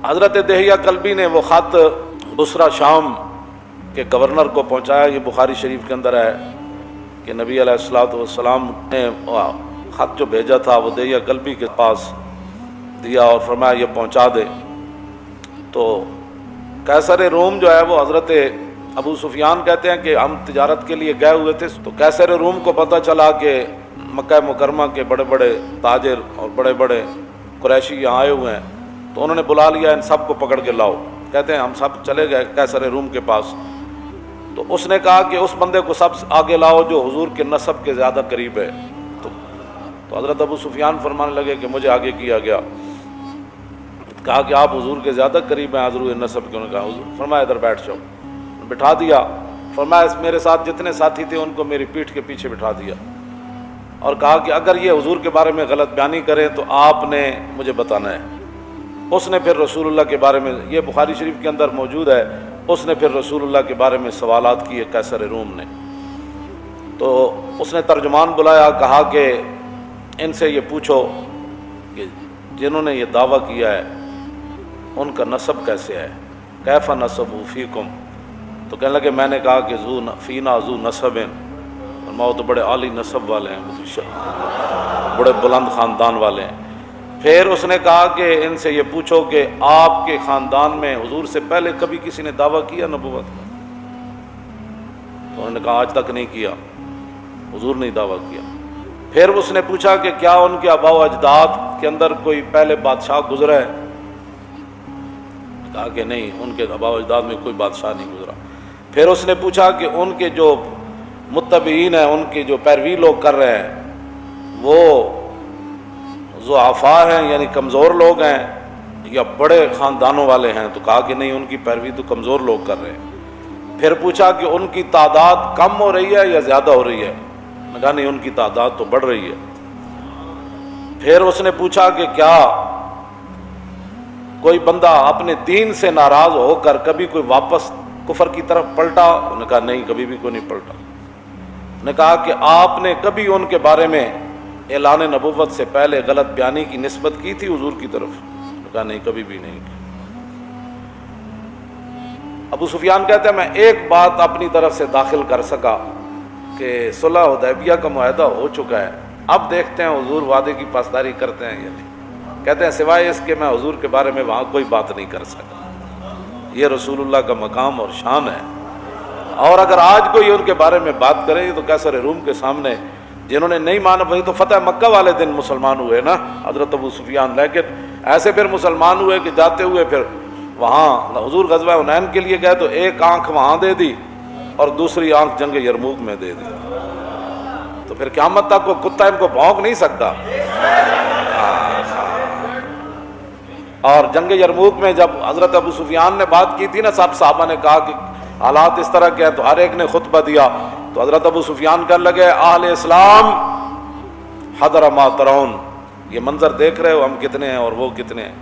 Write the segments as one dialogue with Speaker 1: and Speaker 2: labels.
Speaker 1: حضرت دہیہ کلبی نے وہ خط بصرہ شام کے گورنر کو پہنچایا، یہ بخاری شریف کے اندر ہے کہ نبی علیہ الصلوۃ والسلام نے خط جو بھیجا تھا وہ دہیہ کلبی کے پاس دیا اور فرمایا یہ پہنچا دے۔ تو قیصر روم جو ہے وہ حضرت ابو سفیان کہتے ہیں کہ ہم تجارت کے لیے گئے ہوئے تھے، تو قیصر روم کو پتہ چلا کہ مکہ مکرمہ کے بڑے بڑے تاجر اور بڑے بڑے قریشی یہاں آئے ہوئے ہیں، تو انہوں نے بلا لیا ان سب کو پکڑ کے لاؤ۔ کہتے ہیں ہم سب چلے گئے قیصر روم کے پاس، تو اس نے کہا کہ اس بندے کو سب آگے لاؤ جو حضور کے نسب کے زیادہ قریب ہے۔ تو حضرت ابو سفیان فرمانے لگے کہ مجھے آگے کیا گیا، کہا کہ آپ حضور کے زیادہ قریب ہیں حضور نسب کے۔ انہوں نے کہا حضور، فرمایا ادھر بیٹھ جاؤ، بٹھا دیا۔ فرمایا میرے ساتھ جتنے ساتھی تھے ان کو میری پیٹھ کے پیچھے بٹھا دیا اور کہا کہ اگر یہ حضور کے بارے میں غلط بیانی کریں تو آپ نے مجھے بتانا ہے۔ اس نے پھر رسول اللہ کے بارے میں، یہ بخاری شریف کے اندر موجود ہے، اس نے پھر رسول اللہ کے بارے میں سوالات کیے قیصر روم نے۔ تو اس نے ترجمان بلایا، کہا کہ ان سے یہ پوچھو کہ جنہوں نے یہ دعویٰ کیا ہے ان کا نسب کیسے ہے، کیف نسب فیکم؟ تو کہنے لگے میں نے کہا کہ فینا ذو نسب، فرمایا تو بڑے عالی نسب والے ہیں، بڑے بلند خاندان والے ہیں۔ پھر اس نے کہا کہ ان سے یہ پوچھو کہ آپ کے خاندان میں حضور سے پہلے کبھی کسی نے دعویٰ کیا نبوت کا؟ تو انہوں نے کہا آج تک نہیں کیا، حضور نے دعویٰ کیا۔ پھر اس نے پوچھا کہ کیا ان کے آباء و اجداد کے اندر کوئی پہلے بادشاہ گزرا ہے؟ کہا کہ نہیں، ان کے آباء و اجداد میں کوئی بادشاہ نہیں گزرا۔ پھر اس نے پوچھا کہ ان کے جو متبعین ہیں، ان کے جو پیروی لوگ کر رہے ہیں، وہ ضعفاء ہیں یعنی کمزور لوگ ہیں یا بڑے خاندانوں والے ہیں؟ تو کہا کہ نہیں، ان کی پیروی تو کمزور لوگ کر رہے ہیں۔ پھر پوچھا کہ ان کی تعداد کم ہو رہی ہے یا زیادہ ہو رہی ہے؟ میں کہا نہیں، ان کی تعداد تو بڑھ رہی ہے۔ پھر اس نے پوچھا کہ کیا کوئی بندہ اپنے دین سے ناراض ہو کر کبھی کوئی واپس کفر کی طرف پلٹا؟ انہوں نے کہا نہیں، کبھی بھی کوئی نہیں پلٹا۔ نے کہا کہ آپ نے کبھی ان کے بارے میں اعلان نبوت سے پہلے غلط بیانی کی نسبت کی تھی حضور کی طرف؟ نے کہا نہیں، کبھی بھی نہیں۔ ابو سفیان کہتے ہیں میں ایک بات اپنی طرف سے داخل کر سکا کہ صلح حدیبیہ کا معاہدہ ہو چکا ہے، اب دیکھتے ہیں حضور وعدے کی پاسداری کرتے ہیں یا نہیں۔ کہتے ہیں سوائے اس کے میں حضور کے بارے میں وہاں کوئی بات نہیں کر سکا۔ یہ رسول اللہ کا مقام اور شان ہے، اور اگر آج کوئی ان کے بارے میں بات کرے تو قیصر روم کے سامنے جنہوں نے نہیں مانا، وہی تو فتح مکہ والے دن مسلمان ہوئے نا حضرت ابو سفیان، لیکن ایسے پھر مسلمان ہوئے کہ جاتے ہوئے پھر وہاں حضور غزوہ حنین کے لیے گئے تو ایک آنکھ وہاں دے دی اور دوسری آنکھ جنگ یرموک میں دے دی، تو پھر قیامت تک کوئی کتا ان کو بھونک نہیں سکتا۔ اور جنگ یرموک میں جب حضرت ابو سفیان نے بات کی تھی نا، سب صحابہ نے کہا کہ حالات اس طرح کے ہیں، تو ہر ایک نے خطبہ دیا، تو حضرت ابو سفیان کہنے لگے اہل اسلام حضر ما ترون، یہ منظر دیکھ رہے ہو ہم کتنے ہیں اور وہ کتنے ہیں،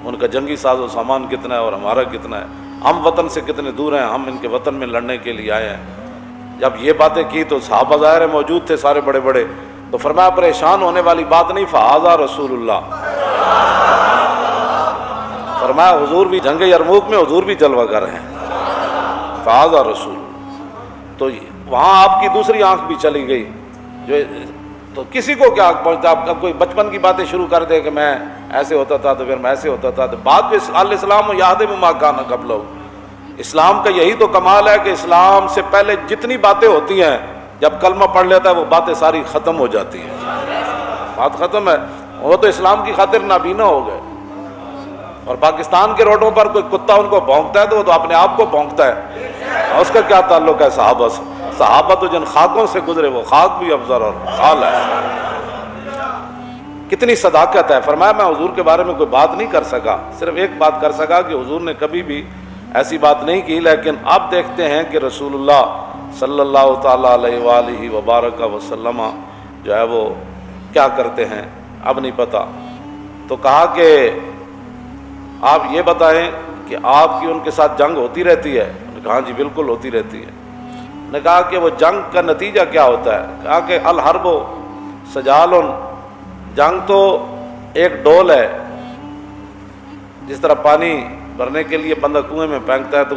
Speaker 1: ان کا جنگی ساز و سامان کتنا ہے اور ہمارا کتنا ہے، ہم وطن سے کتنے دور ہیں، ہم ان کے وطن میں لڑنے کے لیے آئے ہیں۔ جب یہ باتیں کی تو صحابہ ظاہر موجود تھے سارے بڑے بڑے، تو فرمایا پریشان ہونے والی بات نہیں، فہذا رسول اللہ، فرمایا حضور بھی جنگ یرموک میں حضور بھی جلوہ گر ہیں، فہذا رسول۔ تو وہاں آپ کی دوسری آنکھ بھی چلی گئی، جو تو کسی کو کیا پہنچتا، آپ کوئی بچپن کی باتیں شروع کر دے کہ میں ایسے ہوتا تھا تو پھر میں ایسے ہوتا تھا، تو بعد میں علیہ السلام یادم ما کان قبلہ، اسلام کا یہی تو کمال ہے کہ اسلام سے پہلے جتنی باتیں ہوتی ہیں جب کلمہ پڑھ لیتا ہے وہ باتیں ساری ختم ہو جاتی ہیں، بات ختم ہے، وہ تو اسلام کی خاطر نابینا ہو گئے۔ اور پاکستان کے روڈوں پر کوئی کتا ان کو بھونکتا ہے تو وہ تو اپنے آپ کو بھونکتا ہے، اور اس کا کیا تعلق ہے صحابہ سے؟ صحابہ تو جن خاکوں سے گزرے وہ خاک بھی افضل اور حال ہے۔ کتنی صداقت ہے، فرمایا میں حضور کے بارے میں کوئی بات نہیں کر سکا، صرف ایک بات کر سکا کہ حضور نے کبھی بھی ایسی بات نہیں کی، لیکن اب دیکھتے ہیں کہ رسول اللہ صلی اللہ تعالیٰ علیہ وآلہ وبارک وسلم جو ہے وہ کیا کرتے ہیں، اب نہیں پتہ۔ تو کہا کہ آپ یہ بتائیں کہ آپ کی ان کے ساتھ جنگ ہوتی رہتی ہے؟ کہا جی بالکل ہوتی رہتی ہے۔ نے کہا کہ وہ جنگ کا نتیجہ کیا ہوتا ہے؟ کہا کہ الحرب سجال، جنگ تو ایک ڈول ہے جس طرح پانی بھرنے کے لیے بندہ کنویں میں پھینکتا ہے تو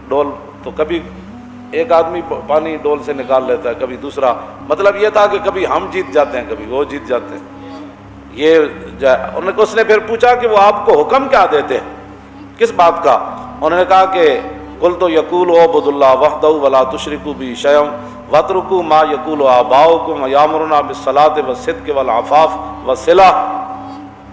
Speaker 1: ڈول، تو کبھی ایک آدمی پانی ڈول سے نکال لیتا ہے، کبھی دوسرا، مطلب یہ تھا کہ کبھی ہم جیت جاتے ہیں کبھی وہ جیت جاتے ہیں۔ اس نے پھر پوچھا کہ وہ آپ کو حکم کیا دیتے ہیں، کس بات کا؟ انہوں نے کہا کہ قلت یقول اعبدوا اللہ وحدہ ولا تشرکوا بہ شیئا واترکوا ما یقول آباؤکم یامرون بالصلاۃ والصدق والعفاف والصلہ۔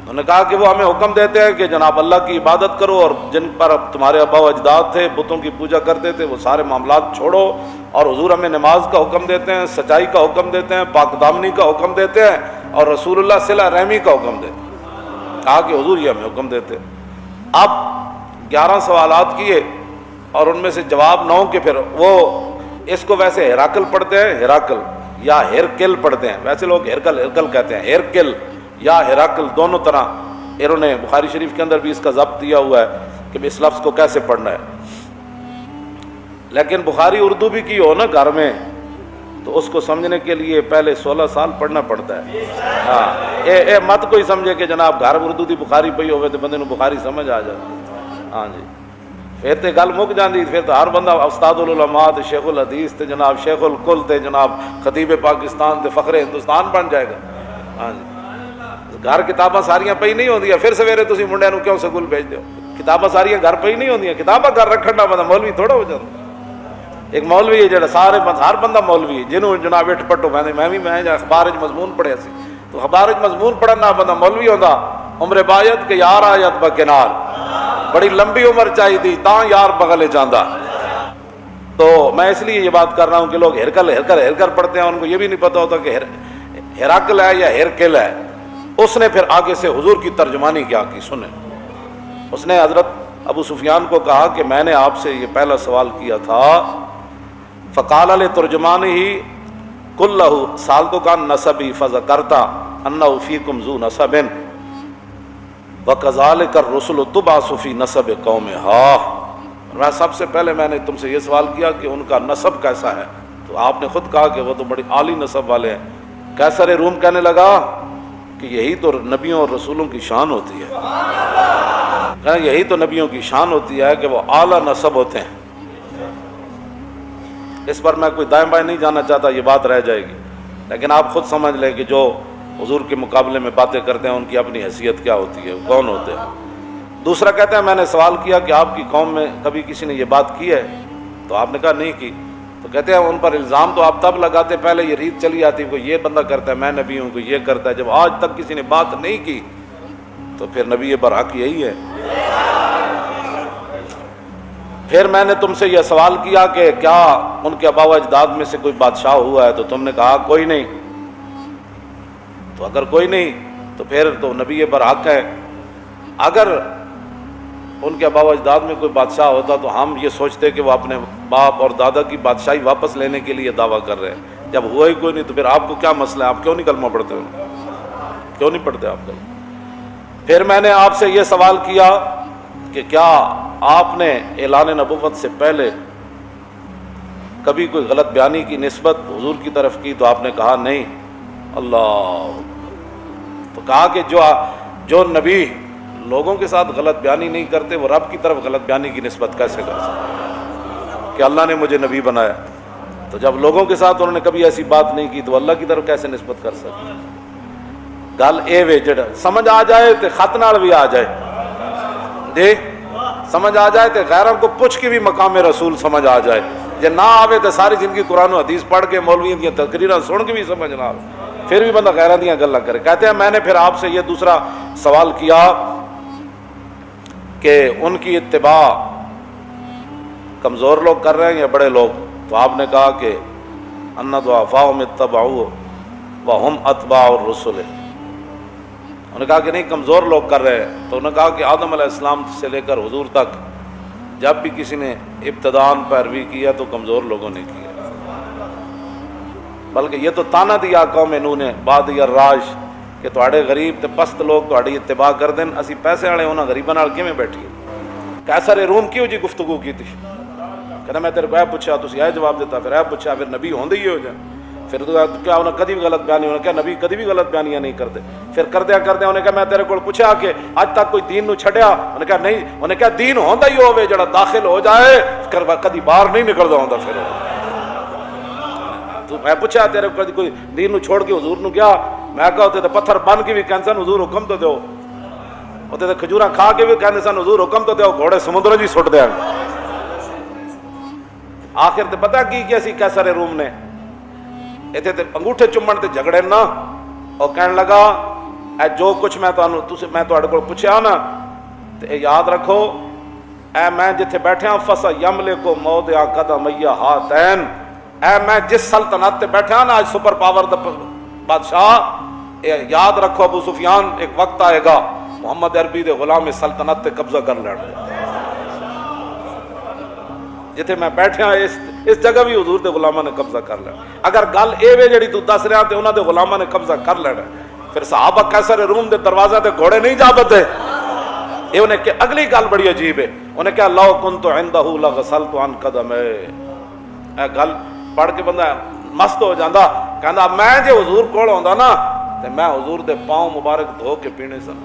Speaker 1: انہوں نے کہا کہ وہ ہمیں حکم دیتے ہیں کہ جناب اللہ کی عبادت کرو، اور جن پر تمہارے آبا و اجداد تھے بتوں کی پوجا کرتے تھے وہ سارے معاملات چھوڑو، اور حضور ہمیں نماز کا حکم دیتے ہیں، سچائی کا حکم دیتے ہیں، پاک دامنی کا حکم دیتے ہیں، اور رسول اللہ صلہ رحمی کا حکم دیتے ہیں۔ کہا کہ حضور یہ ہمیں حکم دیتے ہیں۔ اب 11 سوالات کیے اور ان میں سے جواب نہ ہو کہ پھر وہ اس کو ویسے ہراکل پڑھتے ہیں، ہراکل یا ہرکل پڑھتے ہیں، ویسے لوگ ہرکل کہتے ہیں، ہرکل یا ہراکل دونوں طرح، انہوں نے بخاری شریف کے اندر بھی اس کا ضبط دیا ہوا ہے کہ اس لفظ کو کیسے پڑھنا ہے۔ لیکن بخاری اردو بھی کی ہو نا گھر میں تو اس کو سمجھنے کے لیے پہلے 16 سال پڑھنا پڑتا ہے۔ ہاں اے مت کوئی سمجھے کہ جناب گھر اردو دی بخاری پئی ہوئے تو بندے نو بخاری سمجھ آ جاتی۔ ہاں جی، پھر تے گل مک جاندی، پھر تو ہر بندہ استاد العلماء تے شیخ الحدیث تے جناب شیخ الکل تے جناب خطیب پاکستان تے فخر ہندوستان بن جائے گا۔ ہاں جی، گھر کتاباں ساریاں پئی نہیں ہوندیاں، پھر سویرے تسی منڈیاں نو کیوں سکول بھیج دیو؟ کتاباں ساریاں گھر پئی نہیں ہوندیاں، کتاباں گھر رکھن دا بندہ مولوی تھوڑا ہو جاتا۔ ایک مولوی ہے جڑا سارے ہر بندہ مولوی ہے، جنہوں جناب اٹھ پٹو میں اخبار وچ مضمون پڑھیا سی، تو اخبار وچ مضمون پڑھن نال بندہ مولوی ہوندا، عمر بایت کہ یار آیت بکنار، بڑی لمبی عمر چاہیے تھی تاں یار بغل جاندا۔ تو میں اس لیے یہ بات کر رہا ہوں کہ لوگ ہرکل پڑھتے ہیں، ان کو یہ بھی نہیں پتہ ہوتا کہ ہراکل ہے یا ہرکل ہے۔ اس نے پھر آگے سے حضور کی ترجمانی کیا کی سنیں۔ اس نے حضرت ابو سفیان کو کہا کہ میں نے آپ سے یہ پہلا سوال کیا تھا، فقال لترجمانہ قل لہ سالتک عن نسبی فذکرت انہ فیکم ذو نسب وکذالک الرسل تبعث فی نسب قومہا۔ میں سب سے پہلے میں نے تم سے یہ سوال کیا کہ ان کا نسب کیسا ہے، تو آپ نے خود کہا کہ وہ تو بڑی عالی نسب والے ہیں۔ قیصر روم کہنے لگا کہ یہی تو نبیوں اور رسولوں کی شان ہوتی ہے، یہی تو نبیوں کی شان ہوتی ہے کہ وہ اعلیٰ نسب ہوتے ہیں۔ اس پر میں کوئی دائیں بائیں نہیں جانا چاہتا، یہ بات رہ جائے گی، لیکن آپ خود سمجھ لیں کہ جو حضور کے مقابلے میں باتیں کرتے ہیں ان کی اپنی حیثیت کیا ہوتی ہے، کون ہوتے ہیں۔ دوسرا کہتے ہیں میں نے سوال کیا کہ آپ کی قوم میں کبھی کسی نے یہ بات کی ہے، تو آپ نے کہا نہیں کی۔ تو کہتے ہیں ان پر الزام تو آپ تب لگاتے، پہلے یہ ریت چلی آتی کوئی یہ بندہ کرتا ہے میں نبی ہوں، کوئی یہ کرتا ہے، جب آج تک کسی نے بات نہیں کی تو پھر نبی برحق یہی ہے۔ پھر میں نے تم سے یہ سوال کیا کہ کیا ان کے آبا و اجداد میں سے کوئی بادشاہ ہوا ہے، تو تم نے کہا کوئی نہیں۔ تو اگر کوئی نہیں تو پھر تو نبی برحق ہے۔ اگر ان کے آبا و اجداد میں کوئی بادشاہ ہوتا تو ہم یہ سوچتے کہ وہ اپنے باپ اور دادا کی بادشاہی واپس لینے کے لیے دعویٰ کر رہے ہیں، جب ہوا ہی کوئی نہیں تو پھر آپ کو کیا مسئلہ ہے، آپ کیوں نہیں کلمہ پڑھتے ہو، کیوں نہیں پڑھتے آپ کلمہ؟ پھر میں نے آپ سے یہ سوال کیا کہ کیا آپ نے اعلان نبوت سے پہلے کبھی کوئی غلط بیانی کی نسبت حضور کی طرف کی، تو آپ نے کہا نہیں۔ اللہ، تو کہا کہ جو نبی لوگوں کے ساتھ غلط بیانی نہیں کرتے وہ رب کی طرف غلط بیانی کی نسبت کیسے کر سکتے کہ اللہ نے مجھے نبی بنایا؟ تو جب لوگوں کے ساتھ انہوں نے کبھی ایسی بات نہیں کی تو اللہ کی طرف کیسے نسبت کر سکتے؟ گل اے وے جڑا سمجھ آ جائے تو خط نال بھی آ جائے، جی سمجھ آ جائے تو غیروں کو پوچھ کے بھی مقام رسول سمجھ آ جائے، جے نہ آوے تو ساری زندگی قرآن و حدیث پڑھ کے مولویوں کی تقریراں سن کے بھی سمجھ نہ آوے، پھر بھی بندہ غیروں دیاں گلاں کرے۔ کہتے ہیں میں نے پھر آپ سے یہ دوسرا سوال کیا کہ ان کی اتباع کمزور لوگ کر رہے ہیں یا بڑے لوگ؟ تو آپ نے کہا کہ ان ضعفاء اتبعوا وهم اتباع الرسل۔ انہوں نے کہا کہ نہیں کمزور لوگ کر رہے ہیں، تو انہوں نے کہا کہ آدم علیہ السلام سے لے کر حضور تک جب بھی کسی نے ابتداءً پیروی کیا تو کمزور لوگوں نے کیا، بلکہ یہ تو تانا دیا قوم نوح نے بادی الراج کہ تواڈے غریب تے پست لوگ تواڈی اتباع کر دین، اسی پیسے والے انہاں غریباں نال کیویں بیٹھیے؟ قیصر روم کیوں جی گفتگو کی تھی؟ کہنا میں تیرے کو اے پوچھا تسی اے جواب دیتا، پھر اے پوچھا، پھر نبی ہوندے ہی ہو جائے۔ پھر تو کیا انہیں کدی بھی غلط بیانی، انہیں کیا نبی کدی بھی غلط بیانیاں نہیں کرتے. پھر کردیا کردیا انہیں کہا میں تیرے کو پوچھا کہ اج تک کوئی دین نو چھڈیا؟ انہیں کہا نہیں. انہیں کہا دین ہوندا ہی ہوے جڑا داخل ہو جائے کدی باہر نہیں نکلدا ہوندا. پھر تو میں پوچھا تیرے کو کدی کوئی دین نو چھوڑ کے حضور نو گیا؟ میں کہا تے پتھر بن کے بھی کہندے سن حضور حکم تو دیو، اوتے تے کھجوراں کھا کے بھی کہندے سن حضور حکم تو دیو، گھوڑے سمندر جی سٹ دیاں. آخر تے پتہ کی سی کیسر روم نے اتنے تے انگوٹھے چومن تے جھگڑے نا. اور کہنے لگا اے جو کچھ میں تہاڈے کول پوچھیا نا تے یاد رکھو، اے میں جتھے بیٹھا فسا یملکو موضع قدمیا ہاتین، اے میں جس سلطنت تے بیٹھا نا آج سپر پاور دا بادشاہ، یاد رکھو ابو سفیان ایک وقت آئے گا محمد عربی دے غلام سلطنت تے قبضہ کر لینا. جتھے میں بیٹھا اس جگہ بھی حضور دے غلاماں نے قبضہ کر لینا. اگر گل اے وے جڑی تو دس رہا تے انہاں دے غلاماں نے قبضہ کر لینا. پھر صحابہ کیسر روم دے دروازے تے گھوڑے نہیں جا بتے. یہ انہیں کہ اگلی گل بڑی عجیب ہے. انہیں کہا لو کنت عندہ لغسلت عن قدمے. اے گل پڑھ کے بندہ مست ہو جاندا، کہندا میں جے حضور کول ہوندا نا تے میں حضور دے پاؤں مبارک دھو کے پینے سن.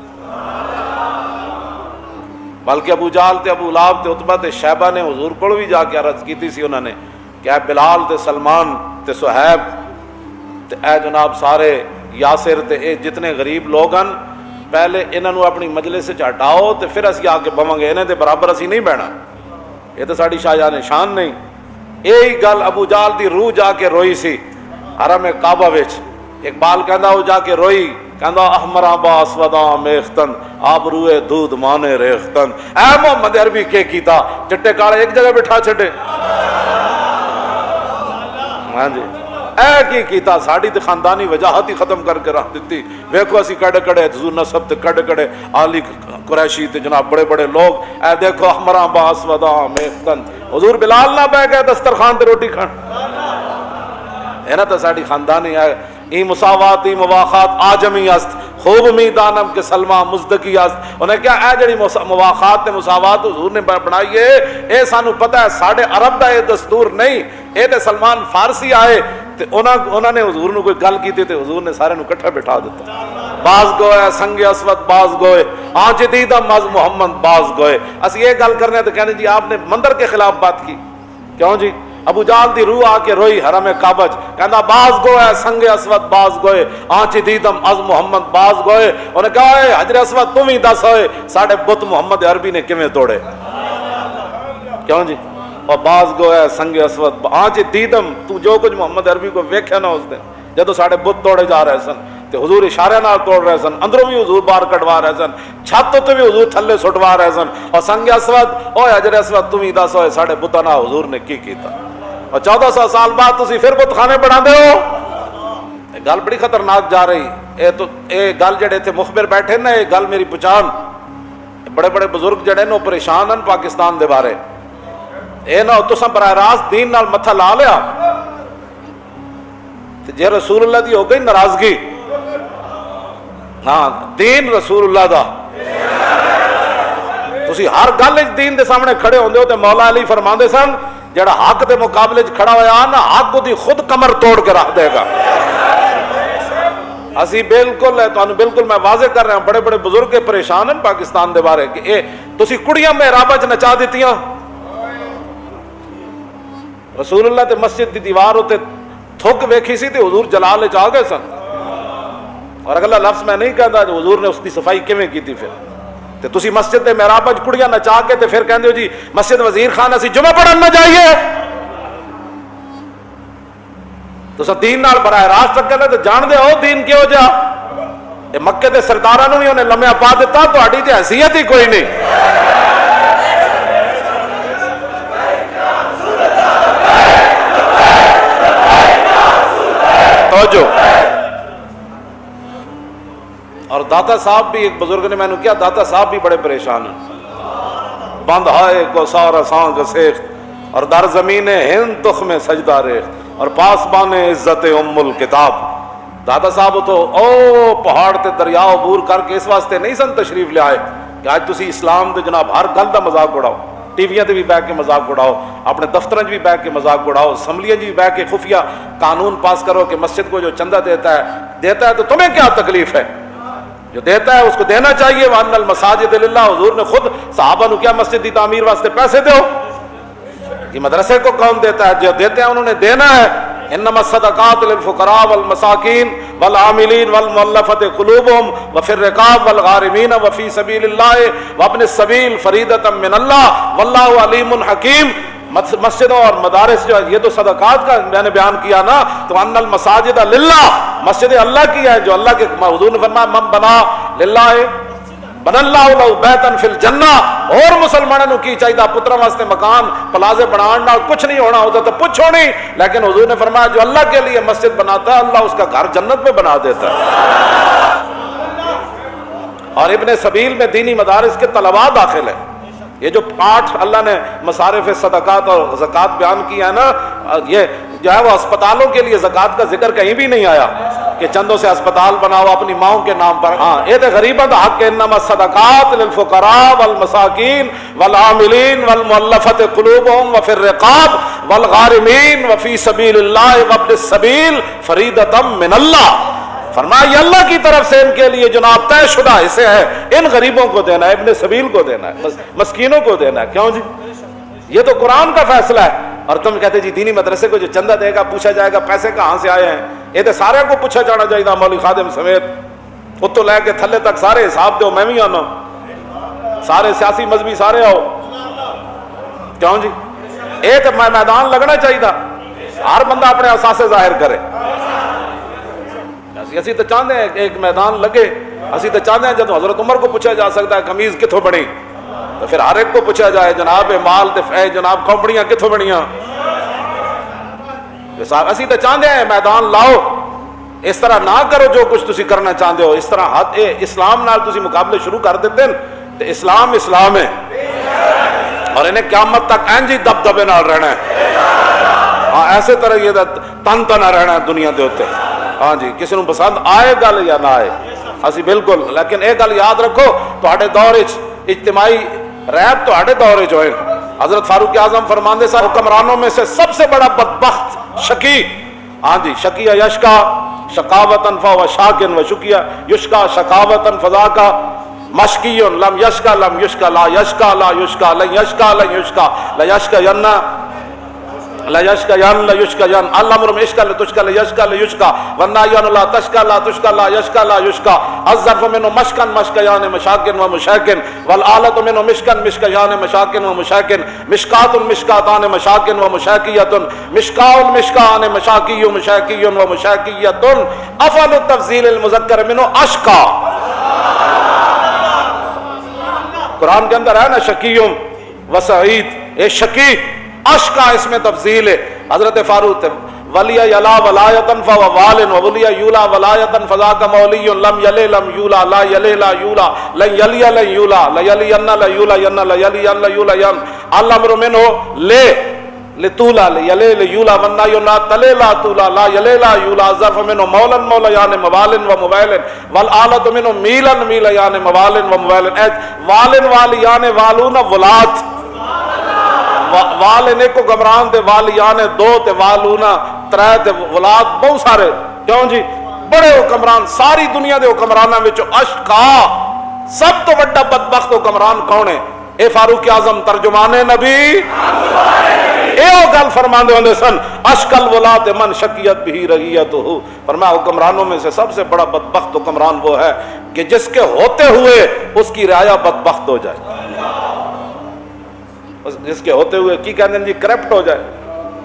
Speaker 1: بلکہ ابو جہل تے ابو لہب تے عتبہ تے شیبہ نے حضور کول بھی جا کے عرض کیتی سی انہوں نے کہ اے بلال تے سلمان تے صہیب تے اے جناب سارے یاسر تے اے جتنے غریب لوگ ہیں، پہلے انہوں اپنی مجلس سے ہٹاؤ تے پھر اسی آ کے بواں گے، انہیں تے برابر اسی نہیں بہنا، یہ تو ساڈی شاہجہاں شان نہیں. یہی گل ابو جہل دی روح جا کے روئی سی حرم کعبہ وچ. اقبال کہندا وہ جا کے روئی، کہندا احمراں با اسوداں میختن آبروئے دودھ مانے ریختن. اے محمد عربی کے کیتا چٹے کالے ایک جگہ بٹھا چھڈے. ہاں جی اے کی کیتا ساڈی تے خاندانی وجاہت ہی ختم کر کے رکھ دتی. ویکھو اسی کڑے کڑے حضور نسب تے کڑے کڑے عالی قریشی تے جناب بڑے بڑے لوگ. اے دیکھو احمراں با اسوداں میختن. حضور بلال نہ بیٹھ گئے دسترخوان تے روٹی کھان. ہے نا تو ساڈی خاندانی ہے. ای مساوات ای مواخات آجمی است خوب می دانم کہ سلمہ مزدکی است. انہیں کیا اے جڑی مواخات تے مساوات حضور نے بنائی ہے اے سانو پتہ ہے ساڈے عرب دا اے دستور نہیں. اے تے سلمان فارسی آئے تے انہاں نے حضور نو کوئی گل کیتی تے حضور نے سارے نو اکٹھا بٹھا دیتا. باز گوئے سنگ اسود باز گوئے آنچ دیدم از محمد باز گوئے. اسی یہ گل کرنے تو کہنے جی آپ نے مندر کے خلاف بات کی. کیوں جی؟ ابو جہل دی روح آ کے روئی حرم کعبہ کہندا باز گوئے سنگ اسود باز گوئے آنچ دیدم از محمد باز گوئے. انہیں کہا اے حجر اسود تم ہی دس ہوئے ساڑھے بت محمد عربی نے کیویں توڑے. کیوں جی؟ اور باز گوئے سنگ اسود آنچ دیدم تو جو کچھ محمد عربی کو ویکھیا نا اس دن جدو ساڑھے بت توڑے جا رہے سن تے حضور اشارے نال توڑ رہے سن، اندروں بھی حضور باہر کٹوا رہے سن، چھت تے بھی حضور تھلے سٹوا رہے سن. اور سنگ اسود اوے حجر اسود تم ہی دس ہوئے ساڑھے بتاں نال حضور نے کی کیتا. اور 1400 سال بعد تسی پھر بت خانے بنا دے ہو. گل بڑی خطرناک جا رہی. اے گل جڑے تھے مخبر بیٹھے نا یہ گل میری پہچان. بڑے بڑے بزرگ جڑے نو پریشان ہیں پاکستان دے بارے. اے نہ تساں براہ راست دین نال متھا لا لیا تے جے رسول اللہ دی ہو گئی ناراضگی. ہاں دین رسول اللہ دا تسی ہر گل وچ دین دے سامنے کھڑے ہوندے ہو تے مولا علی فرماندے سن جڑا حق دے مقابلے چ کھڑا ہویا نا حق دی خود کمر توڑ کے رکھ دے گا. اسی بالکل ہے تو بالکل میں واضح کر رہا ہوں بڑے بڑے بزرگ کے پریشان ہیں پاکستان دے بارے کہ اے تسی کڑیاں محرابہ چ نچا دیتیاں. رسول اللہ تے مسجد دی دیوار ہوتے تھک ویکھی سی تے حضور جلال چ آ گئے سن. اور اگلا لفظ میں نہیں کہتا جو حضور نے اس کی صفائی کیویں کیتی. پھر تے تسی مسجد دے محراب وچ کڑیاں نچا کے تے پھر کہندے ہو جی مسجد وزیر خان اسی جمعہ پڑھن نہ جائیے. تساں دین نال براہ راست کرنے تے جان دے ہو دین کیوں جا. اے مکے دے سرداراں نوں بھی انہیں لمیا پا دیتا تہاڈی تے حیثیت ہی کوئی نہیں. توجہ. اور داتا صاحب بھی ایک بزرگ نے میں نے کیا داتا صاحب بھی بڑے پریشان ہیں. بند ہائے کو سارا سانگ سیخ اور در زمین ہند تخ میں سجدہ ریخت اور پاسبان عزت ام الکتاب. داتا صاحب تو او پہاڑ تے دریا عبور کر کے اس واسطے نہیں سن تشریف لے آئے کہ آج تسی اسلام دے جناب ہر گل دا مذاق اڑاؤ. ٹیویاں تے بھی بیٹھ کے مذاق اڑاؤ، اپنے دفتراں بھی بیٹھ کے مذاق اڑاؤ، اسمبلیاں بھی بیٹھ کے خفیہ قانون پاس کرو کہ مسجد کو جو چندہ دیتا ہے تو تمہیں کیا تکلیف ہے؟ جو دیتا ہے اس کو دینا چاہیے۔ وَأَنَّ الْمَسَاجِدَ لِلَّهِ، حضور نے خود صحابہ نو کیا مسجد کی تعمیر واسطے پیسے دو، یہ مدرسے کو کون دیتا ہے؟ جو دیتے ہیں انہوں نے دینا ہے۔ انما الصدقات للفقراء والمساکین والعاملین والمؤلفۃ قلوبهم وفی الرقاب والغارمین وفی سبیل اللہ وابن السبیل فریضۃ من اللہ واللہ علیم حکیم۔ مسجدوں اور مدارس جو ہے یہ تو صدقات کا میں نے بیان کیا نا، تو ان المساجد للہ، مسجد اللہ کی ہے، جو اللہ کے حضور نے فرمایا من بنا للہ بن اللہ لہو بیتن فی الجنہ۔ اور مسلمانوں کی چاہیے پترا واسطے مکان پلازے بنانا کچھ نہیں ہونا ہوتا تو پوچھو نہیں، لیکن حضور نے فرمایا جو اللہ کے لیے مسجد بناتا ہے اللہ اس کا گھر جنت میں بنا دیتا ہے۔ اور ابن سبیل میں دینی مدارس کے طلباء داخل ہیں۔ یہ جو 8 اللہ نے مصارف صدقات اور زکوٰۃ بیان کیا ہے نا، یہ جو ہے وہ اسپتالوں کے لیے زکوٰۃ کا ذکر کہیں بھی نہیں آیا کہ چندوں سے اسپتال بناؤ اپنی ماؤں کے نام پر۔ ہاں یہ تو غریبوں کا حق ہے۔ انما الصدقات للفقراء والمساکین والعاملین والمؤلفۃ قلوبهم وفی الرقاب والغارمین وفی سبیل اللہ وابن السبیل فریضۃ من اللہ۔ فرمایا یہ اللہ کی طرف سے ان کے لیے جناب طے شدہ حصے ہے، ان غریبوں کو دینا ہے، ابن سبیل کو دینا ہے، مسکینوں کو دینا ہے۔ کیوں جی؟ یہ تو قرآن کا فیصلہ ہے۔ اور تم کہتے جی دینی مدرسے کو جو چندہ دے گا پوچھا جائے گا پیسے کہاں سے آئے ہیں، یہ تو سارے کو پوچھا جانا چاہیے، مولوی خادم سمیت اتو لے کے تھلے تک سارے حساب دو، میں بھی آنا، سارے سیاسی مذہبی سارے آؤ۔ کیوں جی؟ ایک میدان لگنا چاہیے، ہر بندہ اپنے احساس ظاہر کرے۔ اسی تو چاہتے ہیں ایک میدان لگے، اسی تو چاہتے ہیں جب حضرت عمر کو پوچھا جا سکتا ہے قمیض کتوں بنی، تو پھر ہر ایک کو پوچھا جائے جناب مال تے فے جناب کھوپڑیاں کتوں بنیاں۔ اسی تو چاہتے ہیں میدان لاؤ، اس طرح نہ کرو جو کچھ تسی کرنا چاہتے ہو، اس طرح اسلام نال تسی مقابلے شروع کر دیتے ہیں تو اسلام ہے اور انہیں قیامت تک اینجی دبدبے نال رہنا ہے۔ ہاں ایسے طرح یہ تن تنا رہنا ہے دنیا دے ہوتے۔ ہاں جی کسی نو پسند آئے گل یا نہ آئے اسی بالکل، لیکن ایک گل یاد رکھو تواڈے دور وچ اجتماعی ریب تواڈے دور وچ ہوئے۔ حضرت فاروق اعظم فرماندے سن حکمرانوں میں سے سب سے بڑا بدبخت شقی، ہاں جی شقی یشکا شقاوتن فهو شاکن وشکیا یشکا شقاوتن فذاکا مشکی لم یشکا لم یشکا لا یشکا لا یشکا لن یشکا لن یشکا لا یشکا یننا لا یشکا ین لا یشکا ین الامر مشکا لا تشکا لا یشکا لا یشکا والنایان لا تشکا لا تشکا لا یشکا لا یشکا الظرف منه مشکن مشکیان مشاکن و مشاکن والآلت منه مشکن مشکیان مشاکن و مشاکن مشکات مشکاتان مشاکن و مشاکیت مشکاء مشکان مشاکی و مشاکی و مشاکیت افعل التفضیل المذکر منه اشکا۔ قرآن کے اندر ہے نا شکیوں و سعید، یہ شکی اشکا اس میں تفضیل ہے۔ حضرت فاروق ولی یلا ولایتن فهو والن وولی یولا ولایتن فذاک مولی لم یلی لم یولا لا یلی لا یولا لن یلی لن یولا لا یلی ین لا یولا ین لا یلی ین لا یولا ین الامر منه لے لطولا یلی لیولا والنای لا تلی لا طولا لا یلی لا یولا ظرف منه مولا مولیان موالن و مویلن والآلت منه میلن میلیان موالن و مویلن والن والیان والون ولات والے کو گمران تے والیان دو تے والونا ترے تے ولاد بہت سارے۔ کیوں جی؟ بڑے حکمران ساری دنیا دے حکمراناں وچوں اشقا سب تو بڑا بدبخت حکمران کون ہے؟ اے فاروق اعظم ترجمان نبی ایو گل فرماندے ہوندے سن اشکل ولات من شکیت بھی رعیتہ۔ فرمایا حکمرانوں میں سے سب سے بڑا بدبخت حکمران وہ ہے کہ جس کے ہوتے ہوئے اس کی رعایا بدبخت ہو جائے، جس کے ہوتے ہوئے کی کہتے ہیں جی کرپٹ ہو جائے،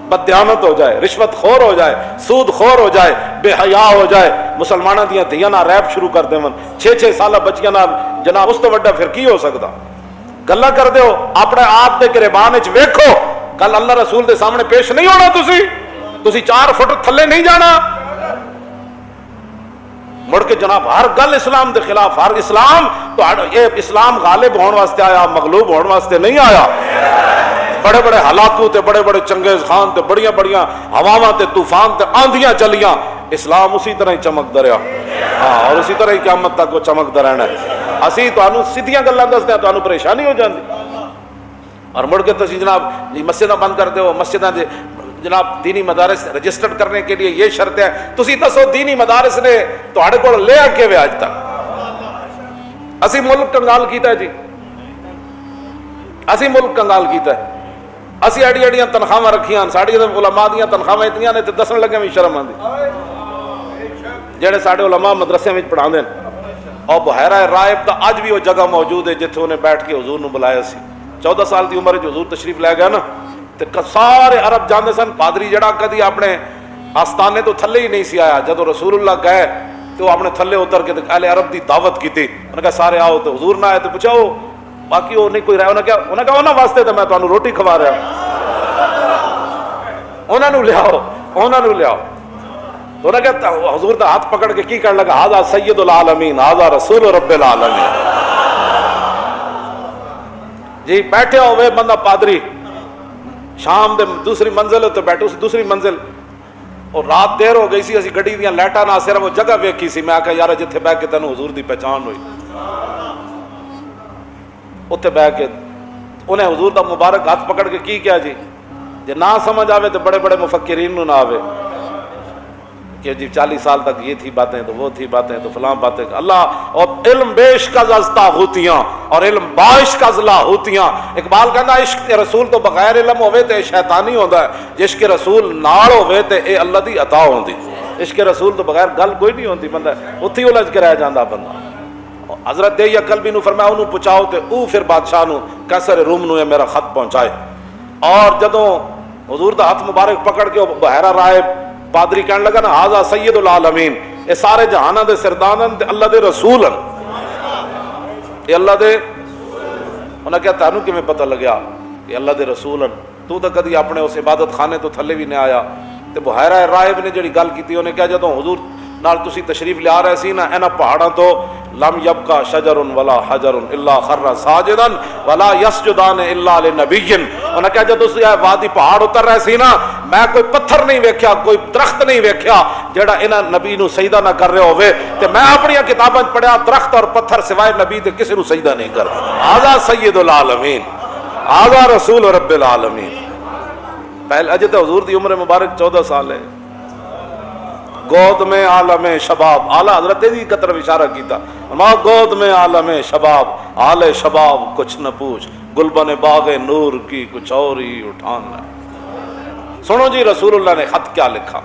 Speaker 1: بددیانت ہو جائے، رشوت خور ہو جائے، سود خور ہو جائے، بے حیا ہو جائے، مسلمانوں دیاں دھیاں نال ریپ شروع کر دیون، 6 سالہ بچیاں نال جناب اس تو بڑا پھر کی ہو سکدا؟ گلاں کر دیو اپنے آپ دے گریبان وچ ویکھو، کل اللہ رسول دے سامنے پیش نہیں ہونا، تسی 4 فٹ تھلے نہیں جانا، مڑ کے جناب ہر گل اسلام دے خلاف، ہر اسلام تو اسلام غالب ہون واسطے آیا، مغلوب ہون واسطے نہیں آیا۔ بڑے بڑے ہلاکو تے بڑے بڑے چنگیز خان تے بڑیاں بڑیاں ہواواں تے طوفان تے آندھیاں چلیاں، اسلام اسی طرح ہی چمکدا رہیا، ہاں اور اسی طرح ہی قیامت تک وہ چمکدا رہنا ہے۔ اسی تانوں سیدھیاں گلاں دسدے ہاں، تانوں پریشانی ہو جاندی، اور مڑ کے تسی جناب مسجداں بند کر دو، مسجداں جناب دینی مدارس رجسٹرڈ کرنے کے لیے یہ شرط ہے. تسی دسو دینی مدارس نے تواڈے کول لیا کیویں اج تک؟ اسی ملک کنگال کیتا ہے جی، اسی ملک کنگال کیتا ہے. اسی ایڈی ایڈیاں تنخواہ رکھیاں، ساڈی علماء دیاں تنخواہ اتنیاں نے تے دسن لگے بھی شرم آندی. جڑے ساڈے علماء مدرسے وچ پڑھاندے نے، اور بحیرہ رائب دا اج بھی وہ جگہ موجود ہے جتھے انہیں بیٹھ کے حضور نو بلایا سی. 14 سال دی عمر وچ حضور تشریف لے گیا نا، تے سارے عرب جاندے سن پادری جڑا کدی اپنے آستانے تو تھلے ہی نہیں سی آیا. جدو رسول اللہ گئے تو وہ اپنے تھلے اتر کے اہل عرب دی دعوت کیتی. انہوں نے کہا سارے آؤ، تو حضور نہ آئے تو پوچھا وہ باقی وہ نہیں کوئی رہا. انہوں نے کہا انہوں واسطے تو میں تمہیں روٹی کھوا رہا ہوں، انہوں نے لیاؤ، انہوں نے لیاؤ. تو انہوں نے کہا حضور دا ہاتھ پکڑ کے کی کر لگا، ھذا سید العالمین ھذا رسول رب العالمین. جی بیٹھے ہوئے بندہ پادری شام دے دوسری منزل تو بیٹھے، اس دوسری منزل اور رات دیر ہو گئی سی، اسی گڈی دیاں لائٹاں نہ صرف وہ جگہ ویکھی سی. میں آکھیا یار جتھے بیٹھ کے تینوں حضور دی پہچان ہوئی، اتنے بیٹھ کے انہیں حضور دا مبارک ہاتھ پکڑ کے کی کیا جی. جی نہ سمجھ آوے تو بڑے بڑے مفکرین نو نہ آوے کہ جی 40 سال تک یہ تھی باتیں تو وہ تھی باتیں تو فلاں باتیں. اللہ اور علم بیش کز از طاغوتیاں اور علم باش کز لاہوتیاں. اقبال کہنا عشق رسول تو بغیر علم ہوئے تو شیطانی ہوتا ہے، عشق رسول نال ہوئے تو اے اللہ دی عطا ہوندی. عشق رسول تو بغیر گل کوئی نہیں ہوتی، بندہ اتھی الجھ کے رہ جاندہ بندہ. حضرت دہیا کلبی نو فرمایا انہوں پہنچاؤ تے او پھر بادشاہ نو کیسر روم نو میرا خط پہنچائے. اور جدوں حضور دا ہاتھ مبارک پکڑ کے بحیرہ رائب پادری کہنے لگا نا ھذا سید العالمین، اے سارے جہانہ دے سردانن تے اللہ دے رسولن، اے اللہ دے. انہوں نے کہا تانوں کیویں پتہ لگیا کہ اللہ دے رسولن؟ تو کدی اپنے اس عبادت خانے تو تھلے بھی نہیں آیا. تے بحیرہ رائب نے جڑی گل کیتی انہیں کہا جدوں حضور نال تسی تشریف لیا رہے سی نا انہاں پہاڑاں تو لم یبقى شجر ولا حجر الا خر ساجدا ولا یسجدان الا لنبی. انہوں نے کہا جب تسی وادی پہاڑ اتر رہے سی نا میں کوئی پتھر نہیں ویکھیا، کوئی درخت نہیں ویکھیا جڑا انہاں نبی نو سجدہ نہ کر رہے ہوئے. تے میں اپنی کتاباں پڑھیا درخت اور پتھر سوائے نبی دے کسی نو سجدہ نہیں کردا. ھذا سید العالمین ھذا رسول رب العالمین. پہلے اجے تو حضور دی عمر مبارک 14 سال ہے. گود میں عالم شباب، اعلیٰ حضرت دی کی طرف اشارہ کیتا. ماں گود میں عالم شباب، آل شباب کچھ نہ پوچھ، گلبن باغ نور کی کچھ اور ہی اٹھان ہے. سنو جی رسول اللہ نے خط کیا لکھا.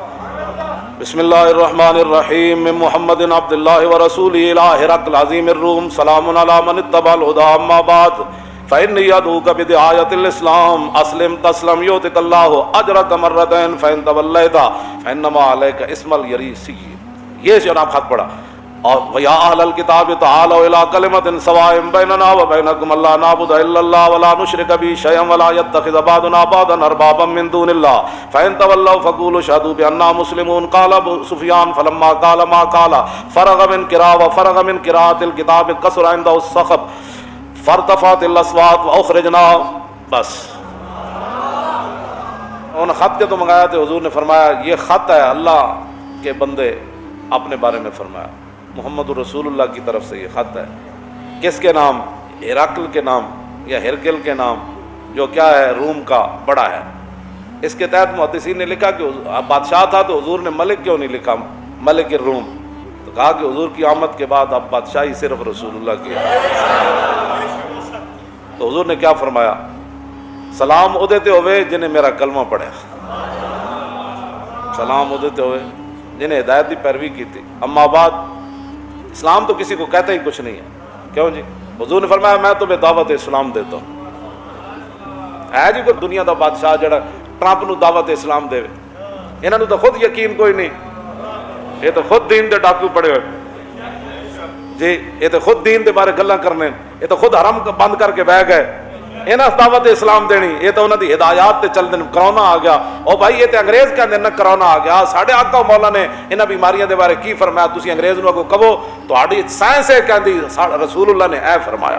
Speaker 1: بسم اللہ الرحمن الرحیم. من محمد عبد اللہ ورسولہ الی ہرقل عظیم الروم، سلام علی من اتبع الہدی اما بعد فإنی ادعوک بدعایۃ الاسلام اسلم تسلم یؤتک اللہ اجرک مرتین فإن تولیت فإنما علیک اسم الیریسی. یہ جناب خط پڑھا. اور ویا اہل الکتاب تعالوا الی کلمۃ سواء بیننا وبینکم الا نعبد الا اللہ ولا نشرک به شیئا ولا یتخذ بعضنا بعضا اربابا من دون اللہ فإن تولوا فقولوا اشهدوا بأننا مسلمون. قال ابو سفیان فلما قال ما قال فرغ من قراءة وفرغ من قراءة الكتاب قصر عنده الصخب فرتفعت الاصوات واخرجنا. بس ان خط کے تو منگایا تو حضور نے فرمایا یہ خط ہے اللہ کے بندے اپنے بارے میں فرمایا. محمد رسول اللہ کی طرف سے یہ خط ہے. کس کے نام؟ ہرقل کے نام یا ہرقل کے نام، جو کیا ہے روم کا بڑا ہے. اس کے تحت محدثین نے لکھا کہ بادشاہ تھا تو حضور نے ملک کیوں نہیں لکھا ملک الروم؟ تو کہا کہ حضور کی آمد کے بعد اب بادشاہی صرف رسول اللہ کی ہے. تو حضور نے کیا فرمایا؟ سلام او دیتے ہوئے جنہیں میرا کلمہ پڑھا، سلام او دیتے ہوئے جنہیں ہدایت کی پیروی کی تھی. اما بعد اسلام تو کسی کو کہتا ہی کچھ نہیں ہے. کیوں جی؟ حضور نے فرمایا میں تمہیں دعوت اسلام دیتا ہوں. ہے جی کوئی دنیا دا بادشاہ جڑا ٹرمپ نو دعوت اسلام دے؟ انہاں نو تو خود یقین کوئی نہیں. یہ تو خود دین دے ڈاکو پڑے ہوئے جی، یہ تو خود دین دے بارے گلاں کرنے، یہ تو خود حرم بند کر کے بہ گئے. انہاں دعوت اسلام دینی، یہ تو انہاں دی ہدایات تے چل دین. کرونا آ گیا، او بھائی یہ تے انگریز کہندے نہ کرونا آ گیا. ساڈے آقا مولا نے انہاں بیماریاں دے بارے کی فرمایا؟ تسی انگریز نو اگوں کہو تہاڈی سائنس ہے کہندی رسول اللہ نے اے فرمایا.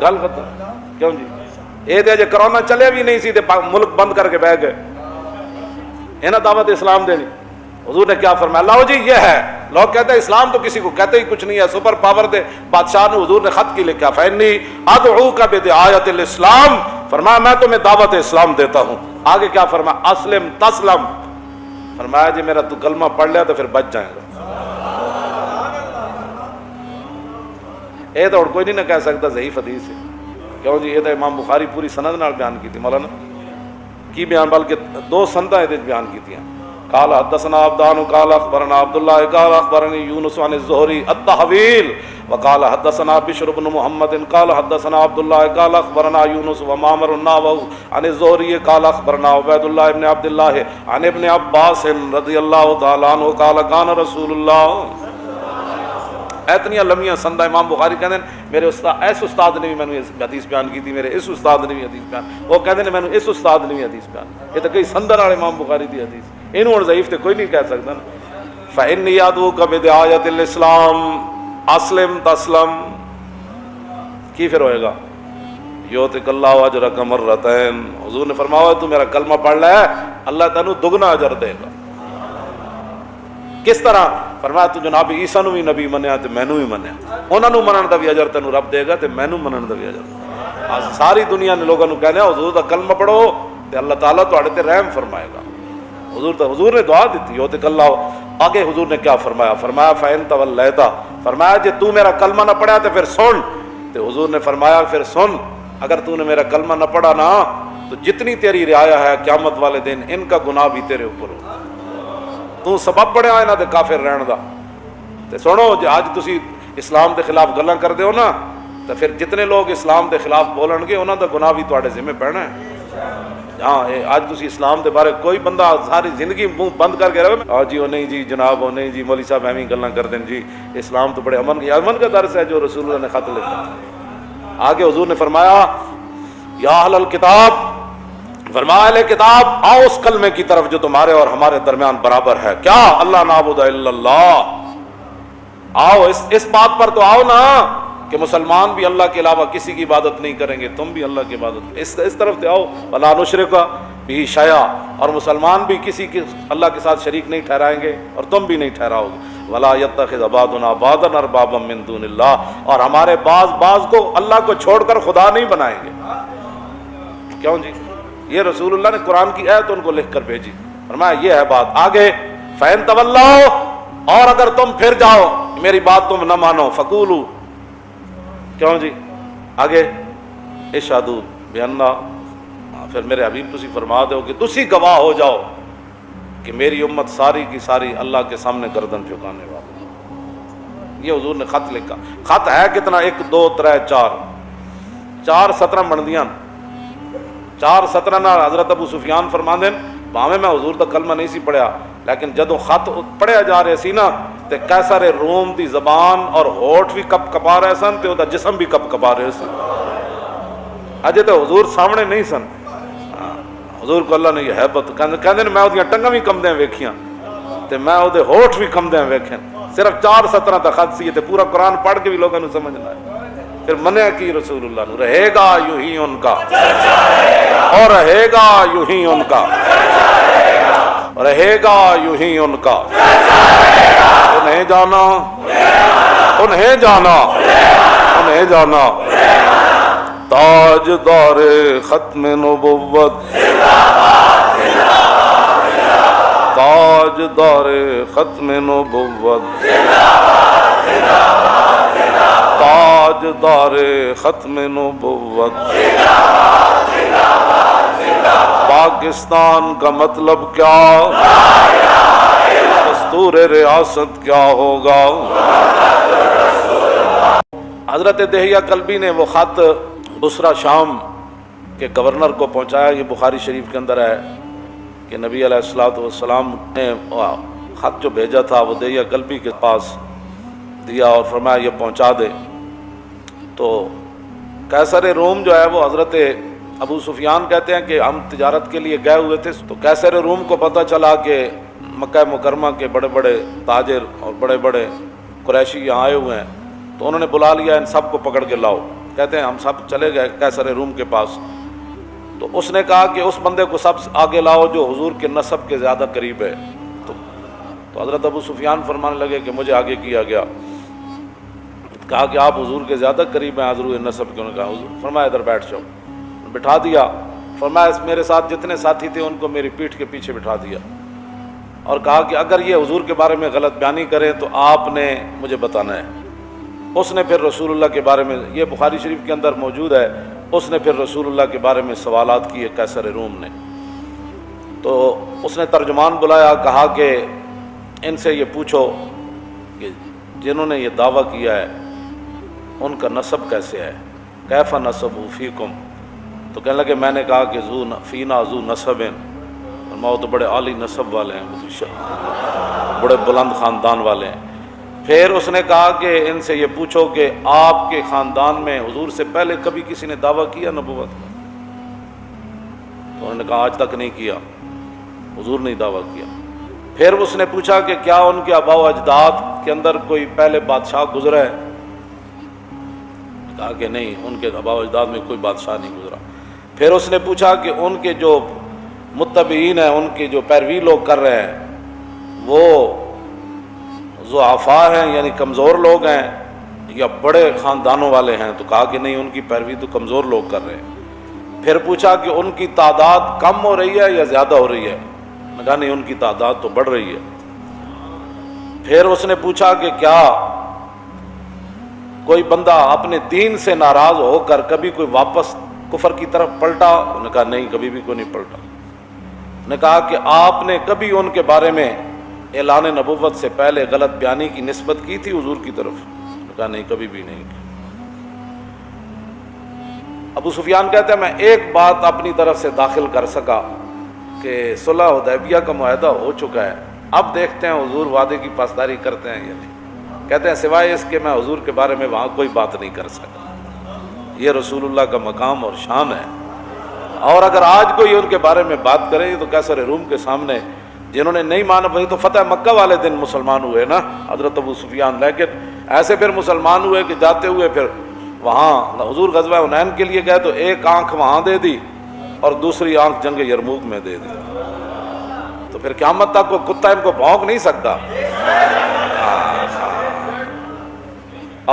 Speaker 1: گل ختم. کیوں جی؟ یہ تے جے کرونا چلے بھی نہیں سی تے ملک بند کر کے بہ گئے. انہاں دعوت اسلام دینی. حضور نے کیا فرمایا؟ لاؤ جی یہ ہے لوگ کہتے ہیں اسلام تو کسی کو کہتے ہی کچھ نہیں ہے، سپر پاور دے بادشاہ نے حضور نے خط کی لکھا فإنی ادعوک بدعایۃ الاسلام، فرمایا میں تمہیں دعوت اسلام دیتا ہوں۔ آگے کیا فرمایا؟ اسلم تسلم، فرمایا جی میرا تو کلمہ پڑھ لیا تو پھر بچ جائے گا۔ یہ تو کوئی نہیں نہ کہہ سکتا ضعیف حدیث ہے، کیوں جی؟ یہ تو امام بخاری پوری سند نال بیان کی تھی، مولانا کی بیان بلکہ دو سنداں یہ بیان کی تھی۔ قال حدثنا عبدان قال اخبرنا عبد الله قال اخبرني يونس عن الزهري التحويل وقال حدثنا بشر بن محمد قال حدثنا عبد الله قال اخبرنا يونس ومعمر النحو عن الزهري قال اخبرنا عبيد الله بن عبد الله عن ابن عباس رضي الله تعالى عنه قال كان رسول الله، اتنی لمبیاں سندا امام بخاری کہندے میرے استاد اس استاد نے بھی مینوں حدیث بیان کی تھی، میرے اس استاد نے بھی حدیث بیان، وہ کہندے نے مینوں اس استاد نے بھی حدیث بیان، یہ تو کئی سندر والے امام بخاری دی حدیث، اینوں ہن ضعیف تے کوئی نہیں کہہ سکدا نا۔ فإنی ادعوک بدعایۃ الاسلام اسلم تسلم، کی پھر ہوئے گا؟ یؤتک اللہ اجرک مرتین، حضور نے فرمایا تو میرا کلمہ پڑھ لے اللہ تینوں دگنا اجر دے گا۔ کس طرح؟ فرمایا تو جناب عیسیٰ نو بھی نبی منیا تے مینوں بھی منیا، انہاں نو منن دا بھی اجر تینوں رب دے گا تے مینوں منن دا بھی اجر۔ ساری دنیا نے لوگوں نو کہنا حضور دا کلمہ پڑھو تے اللہ تعالیٰ تہاڈے تے رحم فرمائے گا۔ حضور نے دعا دیتی یؤتک اللہ۔ آگے حضور نے کیا فرمایا؟ فرمایا فإن تولیت، فرمایا جے تو میرا کلمہ نہ پڑھا تے پھر سن، تے حضور نے فرمایا پھر سن، اگر تو نے میرا کلمہ نہ پڑھا نا تو جتنی تیری رعایا ہے قیامت والے دن ان کا گناہ بھی تیرے اوپر ہو، تو سبب بڑھیا انہاں دے کافر رہن دا۔ تے سنو جے اج تسی اسلام دے خلاف گلاں کردے ہو نا تے پھر جتنے لوگ اسلام دے خلاف بولن گے انہاں دا گناہ بھی تواڈے ذمہ پینا ہے۔ ہاں اج تسی اسلام دے بارے کوئی بندہ ساری زندگی منہ بند کر کے رہے ہاں جی او نہیں جی جناب او نہیں جی مولوی صاحب ایویں گلاں کردے جی اسلام تو بڑے امن کا درس ہے جو رسول اللہ نے خط لکھا۔ آگے حضور نے فرمایا یا اہل الکتاب، فرمایا اہل کتاب آؤ اس کلمے کی طرف جو تمہارے اور ہمارے درمیان برابر ہے، کیا؟ اللہ نعبد الا اللہ۔ آؤ اس بات پر تو آؤ نا کہ مسلمان بھی اللہ کے علاوہ کسی کی عبادت نہیں کریں گے، تم بھی اللہ کی عبادت اس طرف سے آؤ۔ ولا نشرک بہ شیئا، اور مسلمان بھی کسی کی اللہ کے ساتھ شریک نہیں ٹھہرائیں گے اور تم بھی نہیں ٹھہراؤ گے۔ ولا یتخذ بعضنا بعضا اربابا من دون اللہ، اور ہمارے بعض کو اللہ کو چھوڑ کر خدا نہیں بنائیں گے۔ کیوں جی؟ یہ رسول اللہ نے قرآن کی آیت ان کو لکھ کر بھیجی، فرمایا یہ ہے بات۔ آگے فإن تولوا، اور اگر تم پھر جاؤ میری بات تم نہ مانو، فقولوا، کیوں جی؟ آگے اشہدوا بأننا، پھر میرے حبیب تسی فرما دو کہ تسی گواہ ہو جاؤ کہ میری امت ساری کی ساری اللہ کے سامنے گردن جھکانے والی۔ یہ حضور نے خط لکھا۔ خط ہے کتنا؟ 1 2 3 4 17 بندیاں، 4 17 نال حضرت ابو سفیان فرماندے بھاویں میں حضور دا کلمہ نہیں سی پڑھیا لیکن جدوں خط پڑھیا جا رہے سی نا تے قیصر روم دی زبان اور ہونٹ بھی کپ کپا رہے سن تے دا جسم بھی کپ کپا رہے سن۔ اجے تے حضور سامنے نہیں سن، حضور کو اللہ نے یہ ہیبت کہندے میں اودیاں ٹنگاں بھی کمدیاں ویکھیاں تے میں اودے ہونٹ بھی کمدیاں ویکھے، صرف 4 17 دا خط سی تے پورا قرآن پڑھ کے بھی لوگوں نے سمجھنا ہے۔ پھر منیا کی رسول اللہ نے، رہے گا یوں ہی ان کا اور رہے گا یوں ہی ان کا، رہے گا یوں ہی ان کا، انہیں جانا انہیں جانا انہیں جانا تاجدار ختم نبوت، تاجدار ختم نبوت، تاجدار ختم نبوت، پاکستان کا مطلب کیا، دستور ریاست کیا ہوگا۔ حضرت دہیہ کلبی نے وہ خط بصرہ شام کے گورنر کو پہنچایا، یہ بخاری شریف کے اندر ہے کہ نبی علیہ الصلوۃ والسلام نے خط جو بھیجا تھا وہ دہیہ کلبی کے پاس دیا اور فرمایا یہ پہنچا دے۔ تو قیصر روم جو ہے وہ حضرت ابو سفیان کہتے ہیں کہ ہم تجارت کے لیے گئے ہوئے تھے تو قیصر روم کو پتہ چلا کہ مکہ مکرمہ کے بڑے بڑے تاجر اور بڑے بڑے قریشی یہاں آئے ہوئے ہیں، تو انہوں نے بلا لیا ان سب کو پکڑ کے لاؤ۔ کہتے ہیں ہم سب چلے گئے قیصر روم کے پاس، تو اس نے کہا کہ اس بندے کو سب آگے لاؤ جو حضور کے نسب کے زیادہ قریب ہے۔ تو تو حضرت ابو سفیان فرمانے لگے کہ مجھے آگے کیا گیا، کہا کہ آپ حضور کے زیادہ قریب ہیں حضور نسب کے. انہوں نے کہا حضور، فرمایا ادھر بیٹھ جاؤ. بٹھا دیا. فرمایا میرے ساتھ جتنے ساتھی تھے ان کو میری پیٹھ کے پیچھے بٹھا دیا اور کہا کہ اگر یہ حضور کے بارے میں غلط بیانی کریں تو آپ نے مجھے بتانا ہے. اس نے پھر رسول اللہ کے بارے میں، یہ بخاری شریف کے اندر موجود ہے، اس نے پھر رسول اللہ کے بارے میں سوالات کیے قیصر روم نے. تو اس نے ترجمان بلایا، کہا کہ ان سے یہ پوچھو کہ جنہوں نے یہ دعویٰ کیا ہے ان کا نسب کیسے ہے، کیف نسب فیکم. تو کہنے لگے میں نے کہا کہ فینا ذو نسب، فرمایا تو بڑے عالی نسب والے ہیں، بڑے بلند خاندان والے ہیں. پھر اس نے کہا کہ ان سے یہ پوچھو کہ آپ کے خاندان میں حضور سے پہلے کبھی کسی نے دعویٰ کیا نبوت کا؟ تو انہوں نے کہا آج تک نہیں کیا، حضور نے دعویٰ کیا. پھر اس نے پوچھا کہ کیا ان کے آباء و اجداد کے اندر کوئی پہلے بادشاہ گزرا ہے؟ کہا کہ نہیں، ان کے آباء و اجداد میں کوئی بادشاہ نہیں گزرا. پھر اس نے پوچھا کہ ان کے جو متبعین ہیں، ان کی جو پیروی لوگ کر رہے ہیں، وہ ضعفاء ہیں یعنی کمزور لوگ ہیں یا بڑے خاندانوں والے ہیں؟ تو کہا کہ نہیں، ان کی پیروی تو کمزور لوگ کر رہے ہیں. پھر پوچھا کہ ان کی تعداد کم ہو رہی ہے یا زیادہ ہو رہی ہے؟ کہا نہیں، ان کی تعداد تو بڑھ رہی ہے. پھر اس نے پوچھا کہ کیا کوئی بندہ اپنے دین سے ناراض ہو کر کبھی کوئی واپس کفر کی طرف پلٹا؟ انہوں نے کہا نہیں، کبھی بھی کوئی نہیں پلٹا. نے کہا کہ آپ نے کبھی ان کے بارے میں اعلان نبوت سے پہلے غلط بیانی کی نسبت کی تھی حضور کی طرف؟ نے کہا نہیں، کبھی بھی نہیں. ابو سفیان کہتے ہیں میں ایک بات اپنی طرف سے داخل کر سکا کہ صلح حدیبیہ کا معاہدہ ہو چکا ہے، اب دیکھتے ہیں حضور وعدے کی پاسداری کرتے ہیں یا نہیں. کہتے ہیں سوائے اس کے میں حضور کے بارے میں وہاں کوئی بات نہیں کر سکا. یہ رسول اللہ کا مقام اور شان ہے. اور اگر آج کوئی ان کے بارے میں بات کرے تو قیصر روم کے سامنے جنہوں نے نہیں مانا، وہی تو فتح مکہ والے دن مسلمان ہوئے نا حضرت ابو سفیان، لیکن ایسے پھر مسلمان ہوئے کہ جاتے ہوئے پھر وہاں حضور غزوہ حنین کے لیے گئے تو ایک آنکھ وہاں دے دی اور دوسری آنکھ جنگ یرموک میں دے دی. تو پھر قیامت تک کو کتا ان کو بھونک نہیں سکتا.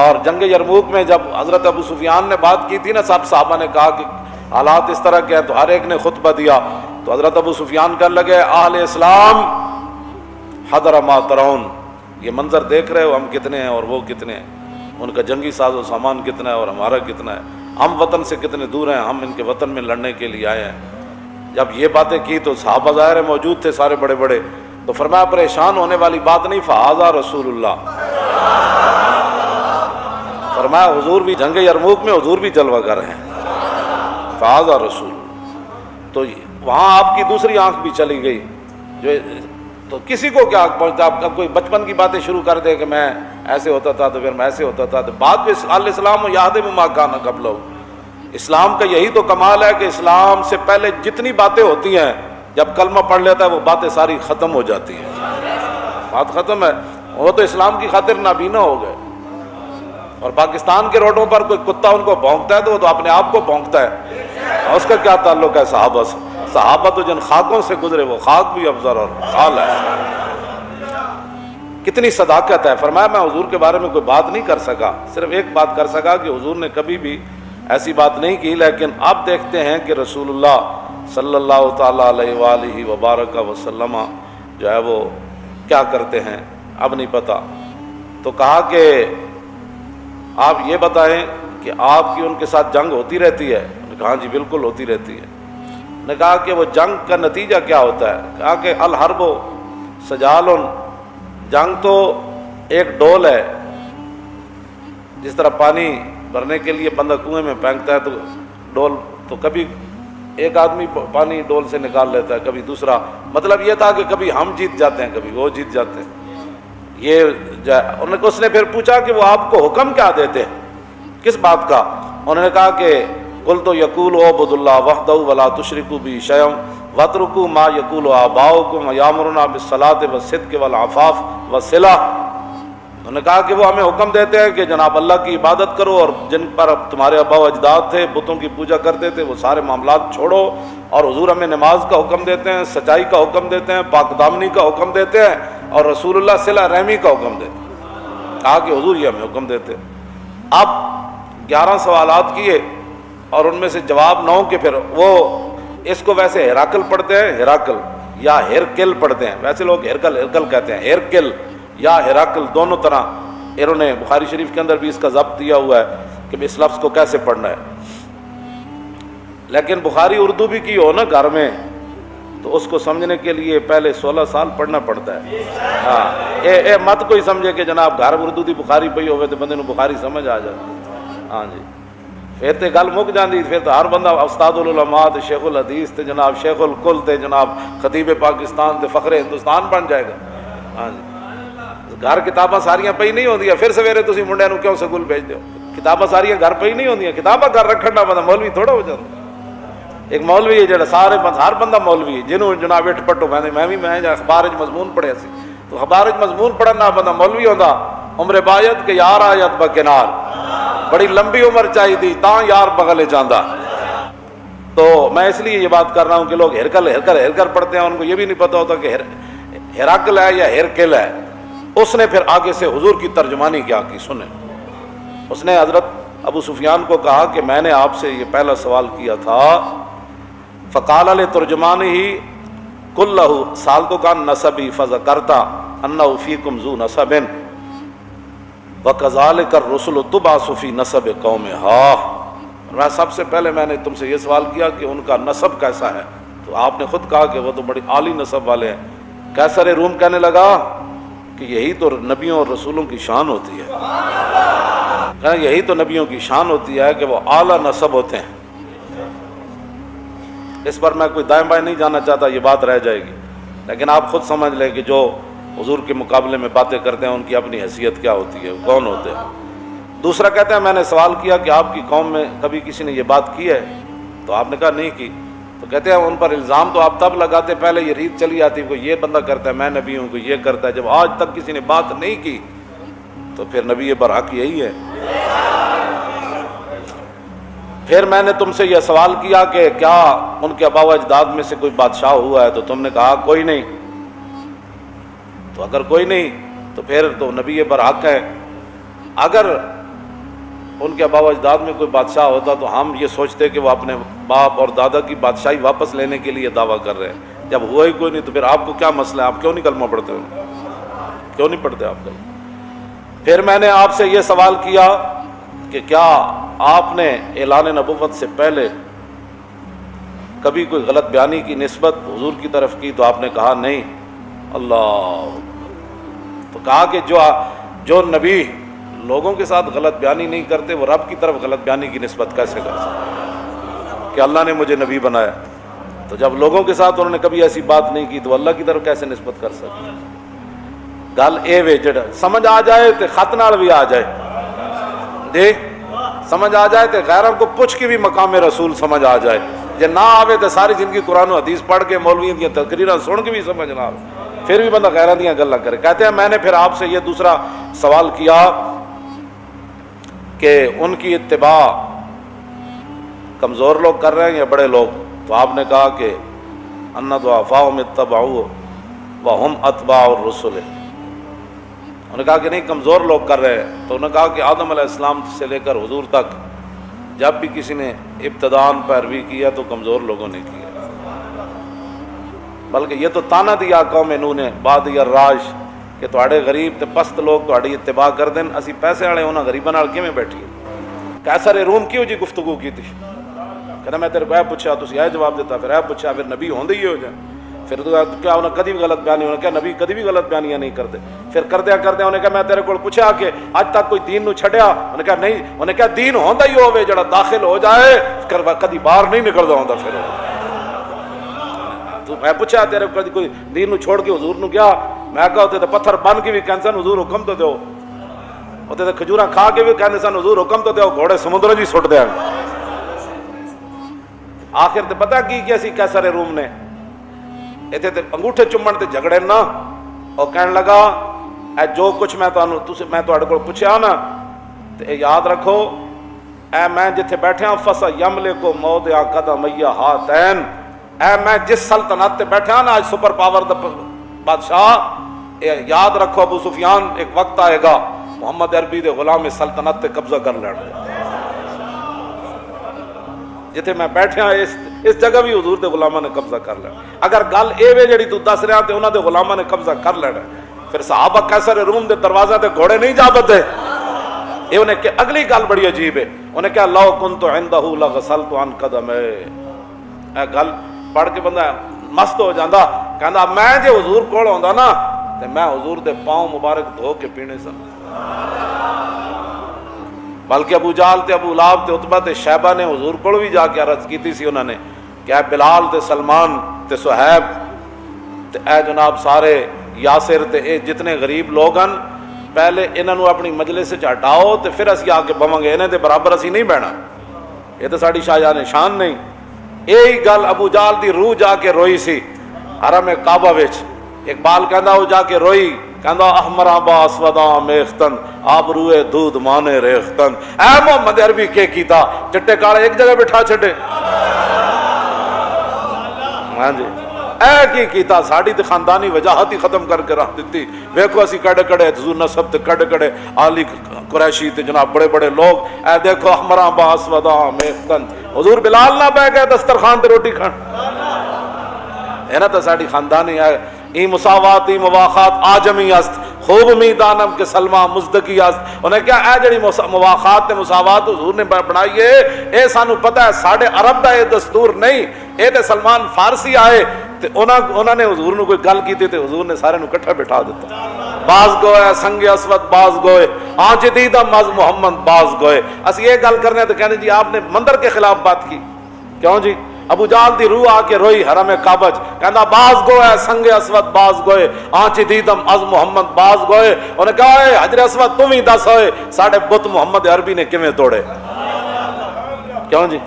Speaker 1: اور جنگ یرموک میں جب حضرت ابو سفیان نے بات کی تھی نا، سب صحابہ نے کہا کہ حالات اس طرح کے ہیں، تو ہر ایک نے خطبہ دیا. تو حضرت ابو سفیان کہنے لگے اہل اسلام حضر ما ترون، یہ منظر دیکھ رہے ہو ہم کتنے ہیں اور وہ کتنے ہیں، ان کا جنگی ساز و سامان کتنا ہے اور ہمارا کتنا ہے، ہم وطن سے کتنے دور ہیں، ہم ان کے وطن میں لڑنے کے لیے آئے ہیں. جب یہ باتیں کی تو صحابہ ظاہر موجود تھے سارے بڑے بڑے. تو فرمایا پریشان ہونے والی بات نہیں، فہذا رسول اللہ. فرمایا حضور بھی جنگ یرموک میں حضور بھی جلوہ گر ہیں، فہذا رسول. تو وہاں آپ کی دوسری آنکھ بھی چلی گئی. جو تو کسی کو کیا پہنچتا، آپ کوئی بچپن کی باتیں شروع کر دے کہ میں ایسے ہوتا تھا تو پھر میں ایسے ہوتا تھا. تو بعد میں الاسلام یادم ما کان قبلہ، اسلام کا یہی تو کمال ہے کہ اسلام سے پہلے جتنی باتیں ہوتی ہیں جب کلمہ پڑھ لیتا ہے وہ باتیں ساری ختم ہو جاتی ہیں، بات ختم ہے. وہ تو اسلام کی خاطر نابینا ہو گئے. اور پاکستان کے روڈوں پر کوئی کتا ان کو بھونکتا ہے تو وہ تو اپنے آپ کو بھونکتا ہے، اور اس کا کیا تعلق ہے صحابہ سے؟ صحابہ تو جن خاکوں سے گزرے وہ خاک بھی افضل اور حال ہے. کتنی صداقت ہے. فرمایا میں حضور کے بارے میں کوئی بات نہیں کر سکا، صرف ایک بات کر سکا کہ حضور نے کبھی بھی ایسی بات نہیں کی. لیکن اب دیکھتے ہیں کہ رسول اللہ صلی اللہ تعالیٰ علیہ وآلہ وبارک وسلم جو ہے وہ کیا کرتے ہیں، اب نہیں پتہ. تو کہا کہ آپ یہ بتائیں کہ آپ کی ان کے ساتھ جنگ ہوتی رہتی ہے؟ نے کہا جی بالکل ہوتی رہتی ہے. نے کہا کہ وہ جنگ کا نتیجہ کیا ہوتا ہے؟ کہا کہ الحرب سجال، جنگ تو ایک ڈول ہے، جس طرح پانی بھرنے کے لیے بندہ کنویں میں پھینکتا ہے تو ڈول، تو کبھی ایک آدمی پانی ڈول سے نکال لیتا ہے، کبھی دوسرا. مطلب یہ تھا کہ کبھی ہم جیت جاتے ہیں کبھی وہ جیت جاتے ہیں. یہ اس نے پھر پوچھا کہ وہ آپ کو حکم کیا دیتے ہیں، کس بات کا؟ انہوں نے کہا کہ قلت یقول اعبدوا اللہ وحدہ ولا تشرکوا بہ شیئا واترکوا ما یقول آباؤکم یامرنا بالصلاۃ والصدق والعفاف والصلہ. انہوں نے کہا کہ وہ ہمیں حکم دیتے ہیں کہ جناب اللہ کی عبادت کرو، اور جن پر اب تمہارے آبا و اجداد تھے بتوں کی پوجا کرتے تھے وہ سارے معاملات چھوڑو، اور حضور ہمیں نماز کا حکم دیتے ہیں، سچائی کا حکم دیتے ہیں، پاک دامنی کا حکم دیتے ہیں، اور رسول اللہ صلہ رحمی کا حکم دیتے ہیں۔ کہا کہ حضور یہ ہمیں حکم دیتے ہیں۔ اب 11 سوالات کیے اور ان میں سے جواب نہ ہو کہ پھر وہ اس کو ویسے ہیراکل پڑھتے ہیں، ہیراکل یا ہیرکل پڑھتے ہیں، ویسے لوگ ہیرکل کہتے ہیں، ہیرکل یا ہیراکل دونوں طرح انہوں نے بخاری شریف کے اندر بھی اس کا ضبط دیا ہوا ہے کہ اس لفظ کو کیسے پڑھنا ہے۔ لیکن بخاری اردو بھی کی ہو نا گھر میں تو اس کو سمجھنے کے لیے پہلے 16 سال پڑھنا پڑتا ہے۔ ہاں اے مت کوئی سمجھے کہ جناب گھر اردو دی بخاری پئی ہوئے تو بندے نو بخاری سمجھ آ جاتی۔ ہاں جی پھر تے گل مک جاندی، پھر تو ہر بندہ استاد العلماء تے شیخ الحدیث تے جناب شیخ الکل تے جناب خطیب پاکستان تے فخر ہندوستان بن جائے گا۔ ہاں جی گھر کتاباں ساریاں پئی نہیں ہوندیاں، پھر سویرے تسی منڈیاں نو کیوں سکول بھیج دیو؟ کتاباں ساریاں گھر پئی نہیں ہوندیاں، کتاباں گھر رکھن دا بندہ مولوی تھوڑا ہو جاتا۔ ایک مولوی ہے جڑا سارے ہر بندہ مولوی ہے، جنہوں جناب اٹھ پٹو میں اخبار وچ مضمون پڑھیا سی تو اخبار وچ مضمون پڑھن نال بندہ مولوی ہوندا۔ عمر بایت کہ یار آیت بکنار، بڑی لمبی عمر چاہیے تھی تاں یار بغل جاندہ۔ تو میں اس لیے یہ بات کر رہا ہوں کہ لوگ ہرکل پڑھتے ہیں، ان کو یہ بھی نہیں پتہ ہوتا کہ ہیراکل ہے یا ہیرکل ہے۔ اس نے پھر آگے سے حضور کی ترجمانی کیا کی سنیں۔ اس نے حضرت ابو سفیان کو کہا کہ میں نے آپ سے یہ پہلا سوال کیا تھا، فقال لترجمانہ کلہ، سالتک عن نسبی فذکرت انہ فیکم ذو نسب وکذالک الرسل تبعث فی نسب قومہا۔ میں سب سے پہلے میں نے تم سے یہ سوال کیا کہ ان کا نسب کیسا ہے، تو آپ نے خود کہا کہ وہ تو بڑی عالی نسب والے ہیں۔ قیصر روم کہنے لگا کہ یہی تو نبیوں اور رسولوں کی شان ہوتی ہے، یہی تو نبیوں کی شان ہوتی ہے کہ وہ اعلیٰ نسب ہوتے ہیں۔ اس پر میں کوئی دائیں بائیں نہیں جانا چاہتا، یہ بات رہ جائے گی، لیکن آپ خود سمجھ لیں کہ جو حضور کے مقابلے میں باتیں کرتے ہیں ان کی اپنی حیثیت کیا ہوتی ہے، کون ہوتے ہیں۔ دوسرا کہتے ہیں میں نے سوال کیا کہ آپ کی قوم میں کبھی کسی نے یہ بات کی ہے، تو آپ نے کہا نہیں کی۔ تو کہتے ہیں ان پر الزام تو آپ تب لگاتے، پہلے یہ ریت چلی آتی کوئی یہ بندہ کرتا ہے میں نبی ہوں، کوئی یہ کرتا ہے، جب آج تک کسی نے بات نہیں کی تو پھر نبی برحق یہی ہے۔ پھر میں نے تم سے یہ سوال کیا کہ کیا ان کے آبا و اجداد میں سے کوئی بادشاہ ہوا ہے، تو تم نے کہا کوئی نہیں۔ تو اگر کوئی نہیں تو پھر تو نبی برحق ہے۔ اگر ان کے آبا و اجداد میں کوئی بادشاہ ہوتا تو ہم یہ سوچتے کہ وہ اپنے باپ اور دادا کی بادشاہی واپس لینے کے لیے دعویٰ کر رہے ہیں، جب ہوا ہی کوئی نہیں تو پھر آپ کو کیا مسئلہ ہے، آپ کیوں نہیں کلمہ پڑھتے ہو، کیوں نہیں پڑھتے آپ کلمہ؟ پھر میں نے آپ سے یہ سوال کیا کہ کیا آپ نے اعلان نبوت سے پہلے کبھی کوئی غلط بیانی کی نسبت حضور کی طرف کی، تو آپ نے کہا نہیں۔ اللہ، تو کہا کہ جو نبی لوگوں کے ساتھ غلط بیانی نہیں کرتے وہ رب کی طرف غلط بیانی کی نسبت کیسے کر سکتے کہ اللہ نے مجھے نبی بنایا؟ تو جب لوگوں کے ساتھ انہوں نے کبھی ایسی بات نہیں کی تو اللہ کی طرف کیسے نسبت کر سکتے؟ گل اے وے جڑا سمجھ آ جائے تو خط نال بھی آ جائے، جی سمجھ آ جائے تو غیروں کو پوچھ کے بھی مقام رسول سمجھ آ جائے، جے نہ آوے تو ساری زندگی قرآن و حدیث پڑھ کے مولویوں کی تقریراں سن کے بھی سمجھ نہ آوے، پھر بھی بندہ غیروں دیاں گلاں کرے۔ کہتے ہیں میں نے پھر آپ سے یہ دوسرا سوال کیا کہ ان کی اتباع کمزور لوگ کر رہے ہیں یا بڑے لوگ؟ تو آپ نے کہا کہ ان ضعفاء اتبعوا وهم اتباع الرسل، انہوں نے کہا کہ نہیں کمزور لوگ کر رہے ہیں۔ تو انہوں نے کہا کہ آدم علیہ السلام سے لے کر حضور تک جب بھی کسی نے ابتداءً پیروی کیا تو کمزور لوگوں نے کیا، بلکہ یہ تو تانا دیا قوم نوح نے بعد الراج کہ تواڈے غریب تے پست لوگ تواڈی اتباع کر دین، اسی پیسے والے انہاں غریباں نال کیویں بیٹھیے؟ قیصر روم کیوں جی گفتگو کی تھی؟ کہنا میں تیرے کو اے پوچھا تسی اے جواب دیتا، پھر اے پوچھا، پھر نبی ہوندے ہی ہو جائے، پھر تو کیا انہیں کدی بھی غلط بیانی، انہوں نے کہا نبی کدی بھی غلط بیانیاں نہیں کرتے، پھر کردیا انہوں نے کہا میں تیرے کو پوچھا کہ اج تک کوئی دین نو چھڈیا؟ انہوں نے کہا نہیں، انہوں نے کہا دین ہوندا ہی ہوے جڑا داخل ہو جائے کدی باہر نہیں نکلدا ہوندا۔ پھر تو میں پوچھا تیرے کو کدی کوئی دین نو چھوڑ کے حضور نو گیا؟ میں کہا ہوتے تو پتھر بن کے بھی کہندے سن حضور حکم تو دیو، ہوتے تو کھجوراں کھا کے بھی کہندے سن حضور حکم تو دیو، گھوڑے سمندر جی سٹ دیا۔ آخر تے پتہ کی کیا سی قیصر روم نے؟ ایتھے تے انگوٹھے چمن تے جھگڑے نہ، اور کہنے لگا اے جو کچھ میں تہاڈے کول پوچھیا نا تے یاد رکھو، اے میں جتھے بیٹھا فس یملک موضع قدمیہ ہاتین، اے میں جس سلطنت تے بیٹھا نا آج سپر پاور دا بادشاہ، یاد رکھو ابو سفیان ایک وقت آئے گا محمد عربی دے غلام سلطنت تے قبضہ کر لینا۔ جتھے میں بیٹھا اس جگہ بھی حضور دے غلاماں نے قبضہ کر لینا۔ اگر گل اے وے جڑی تو دس رہا تے انہاں دے غلاماں نے قبضہ کر لینا، پھر صحابہ قیصر روم دے دروازے تے گھوڑے نہیں جا بدے۔ یہ انہیں کہ اگلی گل بڑی عجیب ہے، انہیں کہا لو کنت عندہ لغسلت عن قدمے، اے گل پڑھ کے بندہ مست ہو جاندہ، کہندا میں جے حضور کول ہوندا نا تے میں حضور دے پاؤں مبارک دھو کے پینے سن۔ بلکہ ابو جہل تے ابو لہب تے عتبہ تے شیبہ نے حضور کول بھی جا کے عرض کیتی سی انہوں نے کہ اے بلال تے سلمان تے صہیب تے اے جناب سارے یاسر تے اے جتنے غریب لوگ ہیں، پہلے انہوں نے اپنی مجلس سے ہٹاؤ تے پھر اسی آ کے بواں گے، انہیں دے برابر اسی نہیں بہنا، یہ تو ساڈی شاہجہاں شان نہیں۔ یہی گل ابو جہل دی روح جا کے روئی سی حرم کعبہ وچ، اقبال کہندا وہ جا کے روئی، کہندا احمراں با اسوداں میختن آبروئے دودھ مانے ریختن، اے محمد عربی کے کیتا چٹے کالے ایک جگہ بٹھا چھڈے، ہاں جی اے کی کیتا ساڑی تے خاندانی وجاہت ہی ختم کر کے رکھ دیتی۔ ویکھو اسی کڑے کڑے حضور نسب تے کڑے کڑے عالی قریشی تے جناب بڑے بڑے لوگ، اے دیکھو احمراں با اسوداں میختن، حضور بلال نہ بہ گئے دسترخوان تے روٹی کھان، ہے نا تو ساڑی خاندانی ہے۔ ای مساوات ای مواخات آجمی است، خوب می دانم کہ سلمہ مزدکی است۔ انہیں کیا اے جڑی مواخات تے مساوات حضور نے بنائی ہے، اے سانو پتہ ہے ساڑھے عرب دا اے دستور نہیں، اے تے سلمان فارسی آئے تے انہوں نے حضور نے کوئی گل کی تے حضور نے سارے نو کٹھا بٹھا دیتا۔ باز گوئے سنگ اسود باز گوئے آنچ دیدم از محمد باز گوئے۔ اسی یہ گل کرنے تو کہنے جی آپ نے مندر کے خلاف بات کی، کیوں جی؟ ابو جہل دی روح آ کے روئی حرم کعبہ چ، کہندا باز گوئے سنگ اسود باز گوئے آنچ دیدم از محمد باز گوئے۔ انہیں کہا اے حجر اسود تم ہی دس ہوئے ساڑھے بت محمد عربی نے کیویں توڑے، کیوں جی؟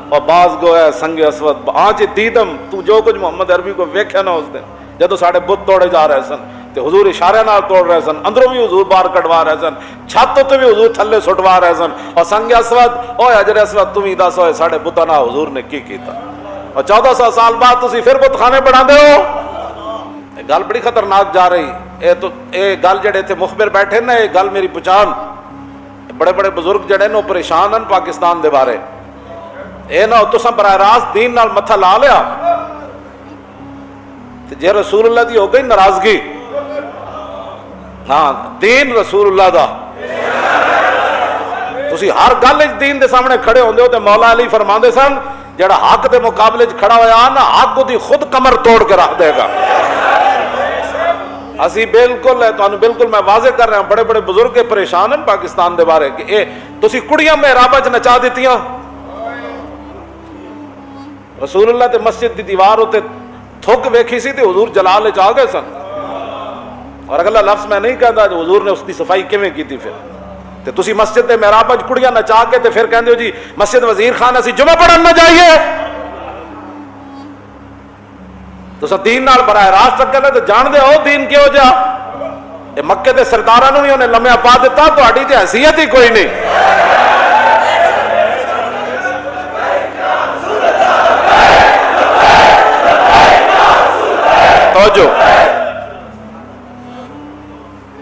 Speaker 1: اور باز گوئے سنگ اسود آنچ دیدم، تو جو کچھ محمد عربی کو ویکھیا نا اس دن جدو ساڑھے بت توڑے جا رہے سن تے حضور اشارے نال توڑ رہے سن، اندروں بھی حضور باہر کٹوا رہے سن، چھت تے بھی حضور تھلے سٹوا رہے سن، اور سنگ اسود اور حجر اسود تم ہی دس ہوئے ساڑھے بتاں نال حضور نے کی کیتا۔ اور 1400 سال بعد تسی پھر بت خانے بنا دے ہو، گل بڑی خطرناک جا رہی۔ اے گل جڑے تھے مخبر بیٹھے نا، یہ گل میری پہچان، بڑے بڑے بزرگ جڑے نو پریشان ہیں پاکستان دے بارے، اے نہ تساں براہ راست دین نال متھا لا لیا تے جے رسول اللہ دی ہو گئی ناراضگی، ہاں دین رسول اللہ دا، تسی ہر گل وچ دین دے سامنے کھڑے ہوندے ہو تے مولا علی فرماندے سن جڑا حق دے مقابلے چ کھڑا ہویا نا حق دی خود کمر توڑ کے رکھ دے گا۔ اسی بالکل ہے تانوں بالکل میں واضح کر رہا ہوں، بڑے بڑے بزرگ پریشان ہیں پاکستان دے بارے کہ اے تسی کڑیاں محراب وچ نچا دتیاں، رسول اللہ تے مسجد دی دیوار تے تھک ویکھی سی تے حضور جلال وچ آ گئے سن، اور اگلا لفظ میں نہیں کہندا جو حضور نے اس دی صفائی کیویں کیتی پھر تے تسی مسجد دے محراب وچ کڑیاں نچا کے تے پھر کہندے ہو جی مسجد وزیر خان اسی جمعہ پڑھن نہ جائیے، تساں دین نال براہ راست رکھنا تے جان دے ہو دین کیوں جا، اے مکے دے سرداراں نوں بھی انہیں لمحہ پا دیتا، تہاڈی تے حیثیت ہی کوئی نہیں۔ توجہ۔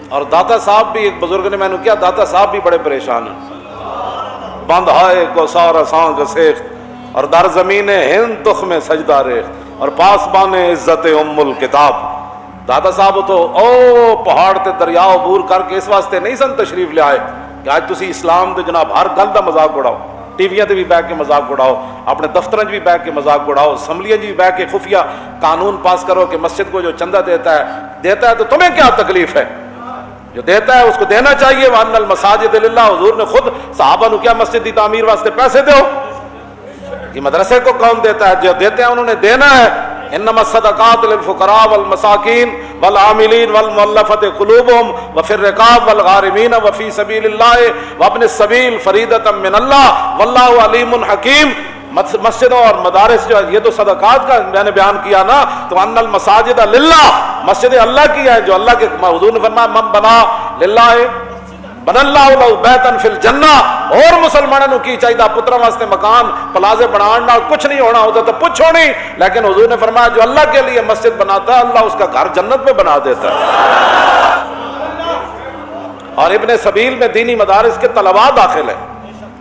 Speaker 1: اور داتا صاحب بھی ایک بزرگ نے میں نے کیا، داتا صاحب بھی بڑے پریشان ہیں، بند ہائے کو سارا سانگ سیخ اور در زمین ہند تخم سجدہ ریخت اور پاسبان عزت ام الکتاب۔ داتا صاحب تو او پہاڑ تے دریا عبور کر کے اس واسطے نہیں سن تشریف لے آئے کہ آج تسی اسلام دے جناب ہر گل دا مذاق اڑاؤ، ٹی ویاں تے بھی بیٹھ کے مذاق اڑاؤ، اپنے دفتراں بھی بیٹھ کے مذاق اڑاؤ، اسمبلیاں بھی بیٹھ کے خفیہ قانون پاس کرو کہ مسجد کو جو چندہ دیتا ہے تو تمہیں کیا تکلیف ہے، جو دیتا ہے اس کو دینا چاہیے۔ وَأَنَّ الْمَسَاجِدَ لِلَّهِ، حضور نے خود صحابہ نو کیا مسجد کی تعمیر واسطے پیسے دو، یہ مدرسے کو کون دیتا ہے؟ جو دیتے ہیں انہوں نے دینا ہے۔ انما الصدقات للفقراء والمساکین والعاملین والمؤلفۃ قلوبهم وفی الرقاب والغارمین وفی سبیل اللہ وابن السبیل فریضۃ من اللہ واللہ علیم حکیم۔ مسجدوں اور مدارس جو یہ تو صدقات کا میں نے بیان کیا نا، تو ان المساجد للہ، مسجد اللہ کی ہے جو اللہ کے حضور نے فرمایا من بنا للہ بن اللہ لہو بیتن فی الجنہ. اور مسلمانوں کی چاہیے پترا واسطے مکان پلازے بنانا کچھ نہیں ہونا ہوتا تو پوچھو نہیں, لیکن حضور نے فرمایا جو اللہ کے لیے مسجد بناتا ہے اللہ اس کا گھر جنت میں بنا دیتا ہے. اور ابن سبیل میں دینی مدارس کے طلباء داخل ہیں.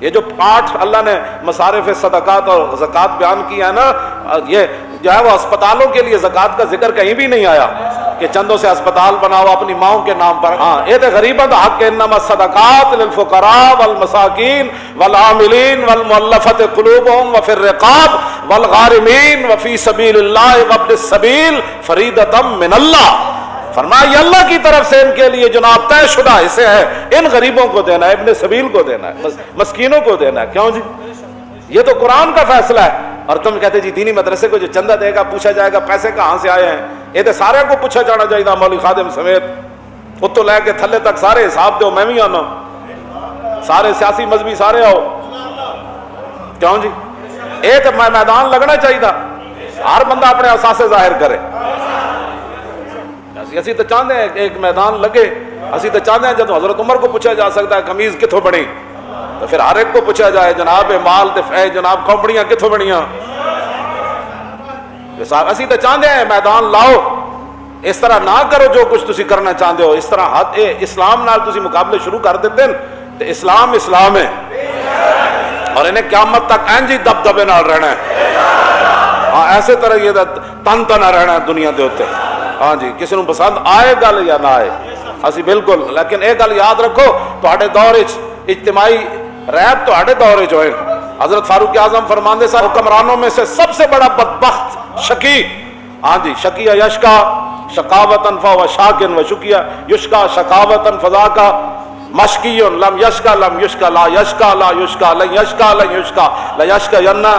Speaker 1: یہ جو 8 اللہ نے مصارف صدقات اور زکوٰۃ بیان کیا ہے نا, یہ جو ہے وہ اسپتالوں کے لیے زکوٰۃ کا ذکر کہیں بھی نہیں آیا کہ چندوں سے اسپتال بناؤ اپنی ماؤں کے نام پر. ہاں یہ تو غریبت حق انما الصدقات للفقراء والمساکین والعاملین والمؤلفۃ قلوبہم وفی الرقاب والغارمین وفی سبیل اللہ وابن السبیل فریضۃ من اللہ. فرمایا یہ اللہ کی طرف سے ان کے لیے جناب طے شدہ حصے ہے, ان غریبوں کو دینا ہے, ابن سبیل کو دینا ہے, مسکینوں کو دینا ہے. کیوں جی؟ یہ تو قرآن کا فیصلہ ہے. اور تم کہتے جی دینی مدرسے کو جو چندہ دے گا پوچھا جائے گا پیسے کہاں سے آئے ہیں. یہ تو سارے کو پوچھا جانا چاہیے مولوی خادم سمیت, اتو لے کے تھلے تک سارے حساب دو, میں بھی آنا, سارے سیاسی مذہبی سارے آؤ. کیوں جی؟ یہ تو میدان لگنا چاہیے, ہر بندہ اپنے احساس ظاہر کرے. اسی تو چاہتے ہیں ایک میدان لگے. اسی تو چاہتے ہیں جب حضرت عمر کو پوچھا جا سکتا ہے قمیض کتوں بنی, تو پھر ہر ایک کو پوچھا جائے جناب مال تے فیض جناب کمپنیاں کتوں بنیاں. اسی تو چاہتے ہیں میدان لاؤ. اس طرح نہ کرو جو کچھ تسی کرنا چاہتے ہو, اس طرح اسلام نال تسی مقابلے شروع کر دیتے ہیں تو اسلام اسلام ہے اور انہیں قیامت تک اینجی دبدبے نال رہنا ہے. ہاں ایسے طرح یہ تن تنا رہنا ہے دنیا دے اوتے. ہاں جی کسی نو پسند آئے گل یا نہ آئے اسی بالکل, لیکن ایک گل یاد رکھو تہاڈے دور وچ اجتماعی ریب تہاڈے دور وچ ہوئے. حضرت فاروق اعظم فرماندے سن حکمرانوں میں سے سب سے بڑا بدبخت شقی, ہاں جی شقیہ یشکا شقاوتن فهو شاکن وشقیہ یشکا شقاوتن فذاکا مشکی لم یشکا لم یشکا لا یشکا لا یشکا لن یشکا لن یشکا لا یشکا ینہ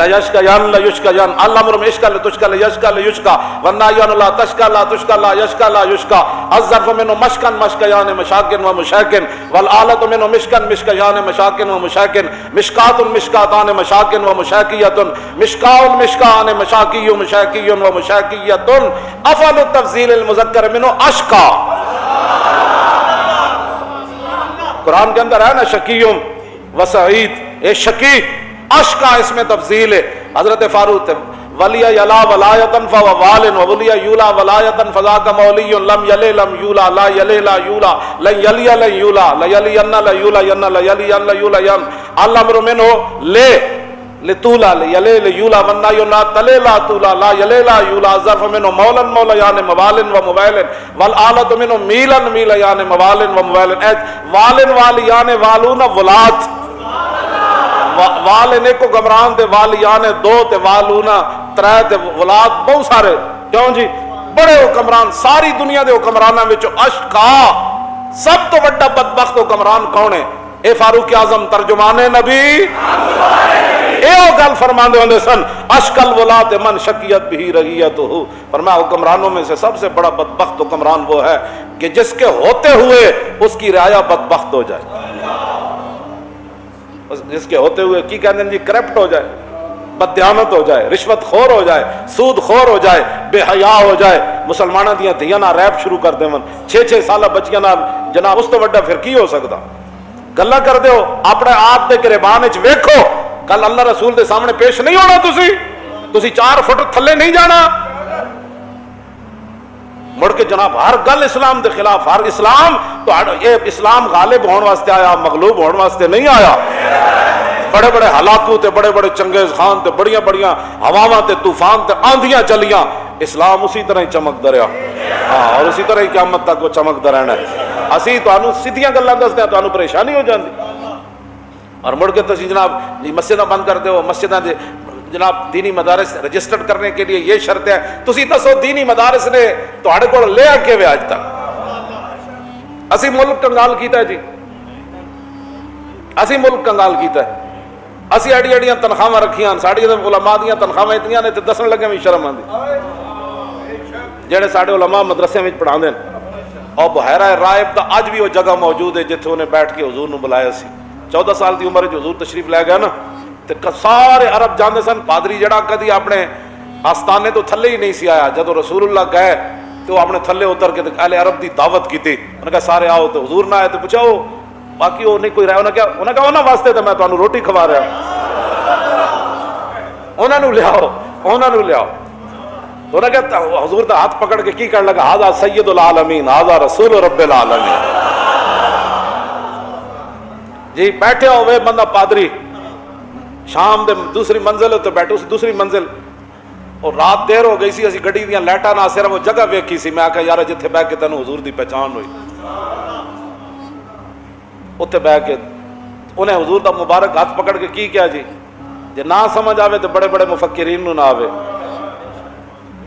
Speaker 1: لا یشکا ین لا یشکا ین الامر مشکا لا تشکا لا یشکا لا یشکا والنہی لا تشکا لا تشکا لا یشکا لا یشکا الظرف منه مشکن مشکیان مشاکن و مشاکن والآلت منه مشکن مشکیان مشاکن و مشاکن مشکات مشکاتان مشاکن و مشاکیت مشکاء مشکان مشاکی و مشاکی و مشاکیت افعل التفضیل المذکر منه اشکا. قرآن کے اندر ہے نا شقیوں و سعید, اے شقی اشکا اس میں تفضیل ہے. حضرت فاروق ولی یلا ولایتن فهو والن ولی یولا ولایتن فذاک مولی لم یلی لم یولا لا یلی لا یولا لن یلی لن یولا لا یلی ین لا یولا ین لا یلی ین لا یولا ین الامر منه لے لطولا یلی لیولا والنہی لا تلی لا طولا لا یلی لا یولا ظرف منه مولا مولیان موالن و مویلن والآلت منه میلا میلیان موالن و مویلن والن والیان والون ولات والے نے کو گمران تے والیان دو تے والونا ترے تے ولاد بہت سارے. کیوں جی؟ بڑے حکمران ساری دنیا دے حکمراناں وچ اشقا سب تو بڑا بدبخت حکمران کون ہے؟ اے فاروق اعظم ترجمان نبی اے گل فرماندے ہوندے سن اشکل ولات من شکیت بھی رعیتہ. فرمایا حکمرانوں میں سے سب سے بڑا بدبخت حکمران وہ ہے کہ جس کے ہوتے ہوئے اس کی رعایا بدبخت ہو جائے, جس کے ہوتے ہوئے کی کہتے ہیں جی کرپٹ ہو جائے, بددیانت ہو جائے, رشوت خور ہو جائے, سود خور ہو جائے, بے حیا ہو جائے, مسلمانوں دیاں دھیاں نال ریپ شروع کر دے 6 سالہ بچیاں نال جناب اس تو بڑا پھر کی ہو سکتا. گلاں کر دیو اپنے آپ دے گریبان وچ ویکھو, کل اللہ رسول دے سامنے پیش نہیں ہونا, تسی 4 فٹ تھلے نہیں جانا. مڑ کے جناب ہر گل اسلام دے خلاف, ہر اسلام تو یہ اسلام غالب ہونے واسطے آیا, مغلوب ہونے واسطے نہیں آیا. بڑے بڑے ہلاکو تے بڑے بڑے چنگیز خان تے بڑیاں بڑیاں ہواواں تے طوفان تے آندیاں چلیاں, اسلام اسی طرح ہی چمکدا رہیا. ہاں اور اسی طرح ہی قیامت تک وہ چمکدا رہنا ہے. اسی تانوں سیدھیاں گلاں دسدے ہاں تانوں پریشانی ہو جاندی, اور مڑ کے تسی جناب مسجداں بند کر دیو. مسجداں دے جناب دینی مدارس رجسٹرڈ کرنے کے لیے یہ شرط ہے, تسی دسو دینی مدارس نے تہاڈے کول لے کے وے اج تک. اسی ملک کنگال کیتا ہے جی, اسی ملک کنگال کیتا ہے. اسی ایڈی ایڈیاں تنخواہ رکھیاں, ساڈی علماء دیاں تنخواہ اتنیاں نے تے دسن لگے بھی شرم آندی. جڑے ساڈے علماء مدرسے وچ پڑھاندے نے, اور بحیرہ رائب دا اج بھی وہ جگہ موجود ہے جتھے انہیں بیٹھ کے حضور نو بلایا سی. 14 سال دی عمر وچ حضور تشریف لے گیا نا, تے سارے عرب جاندے سن پادری جڑا کدی اپنے آستانے تو تھلے ہی نہیں سی آیا. جدو رسول اللہ گئے تو آپ نے تھلے اتر کے اہل عرب دی دعوت کی تھی. انہوں نے کہا سارے آؤ, تو حضور نہ آئے تو پوچھا وہ باقی وہ نہیں کوئی رہا. انہوں نے کہا انہوں واسطے تو میں تمہیں روٹی کھوا رہا, انہوں نے لے آؤ, انہوں نے لے آؤ. تو انہوں نے کہا حضور کا ہاتھ پکڑ کے کی کرنے لگا, ھذا سید العالمین ھذا رسول رب العالمین. جی بیٹھے ہوئے بندہ پادری شام دے دوسری منزل تو بیٹھے اس دوسری منزل, اور رات دیر ہو گئی سی, اسی گڈی دیاں لائٹاں نہ صرف وہ جگہ ویکھی سی. میں آخیا یار جتھے بہ کے تینوں حضور دی پہچان ہوئی اتنے بہ کے انہیں حضور دا مبارک ہاتھ پکڑ کے کی کیا جی. جی نہ سمجھ آوے تو بڑے بڑے مفکرین نہ آوے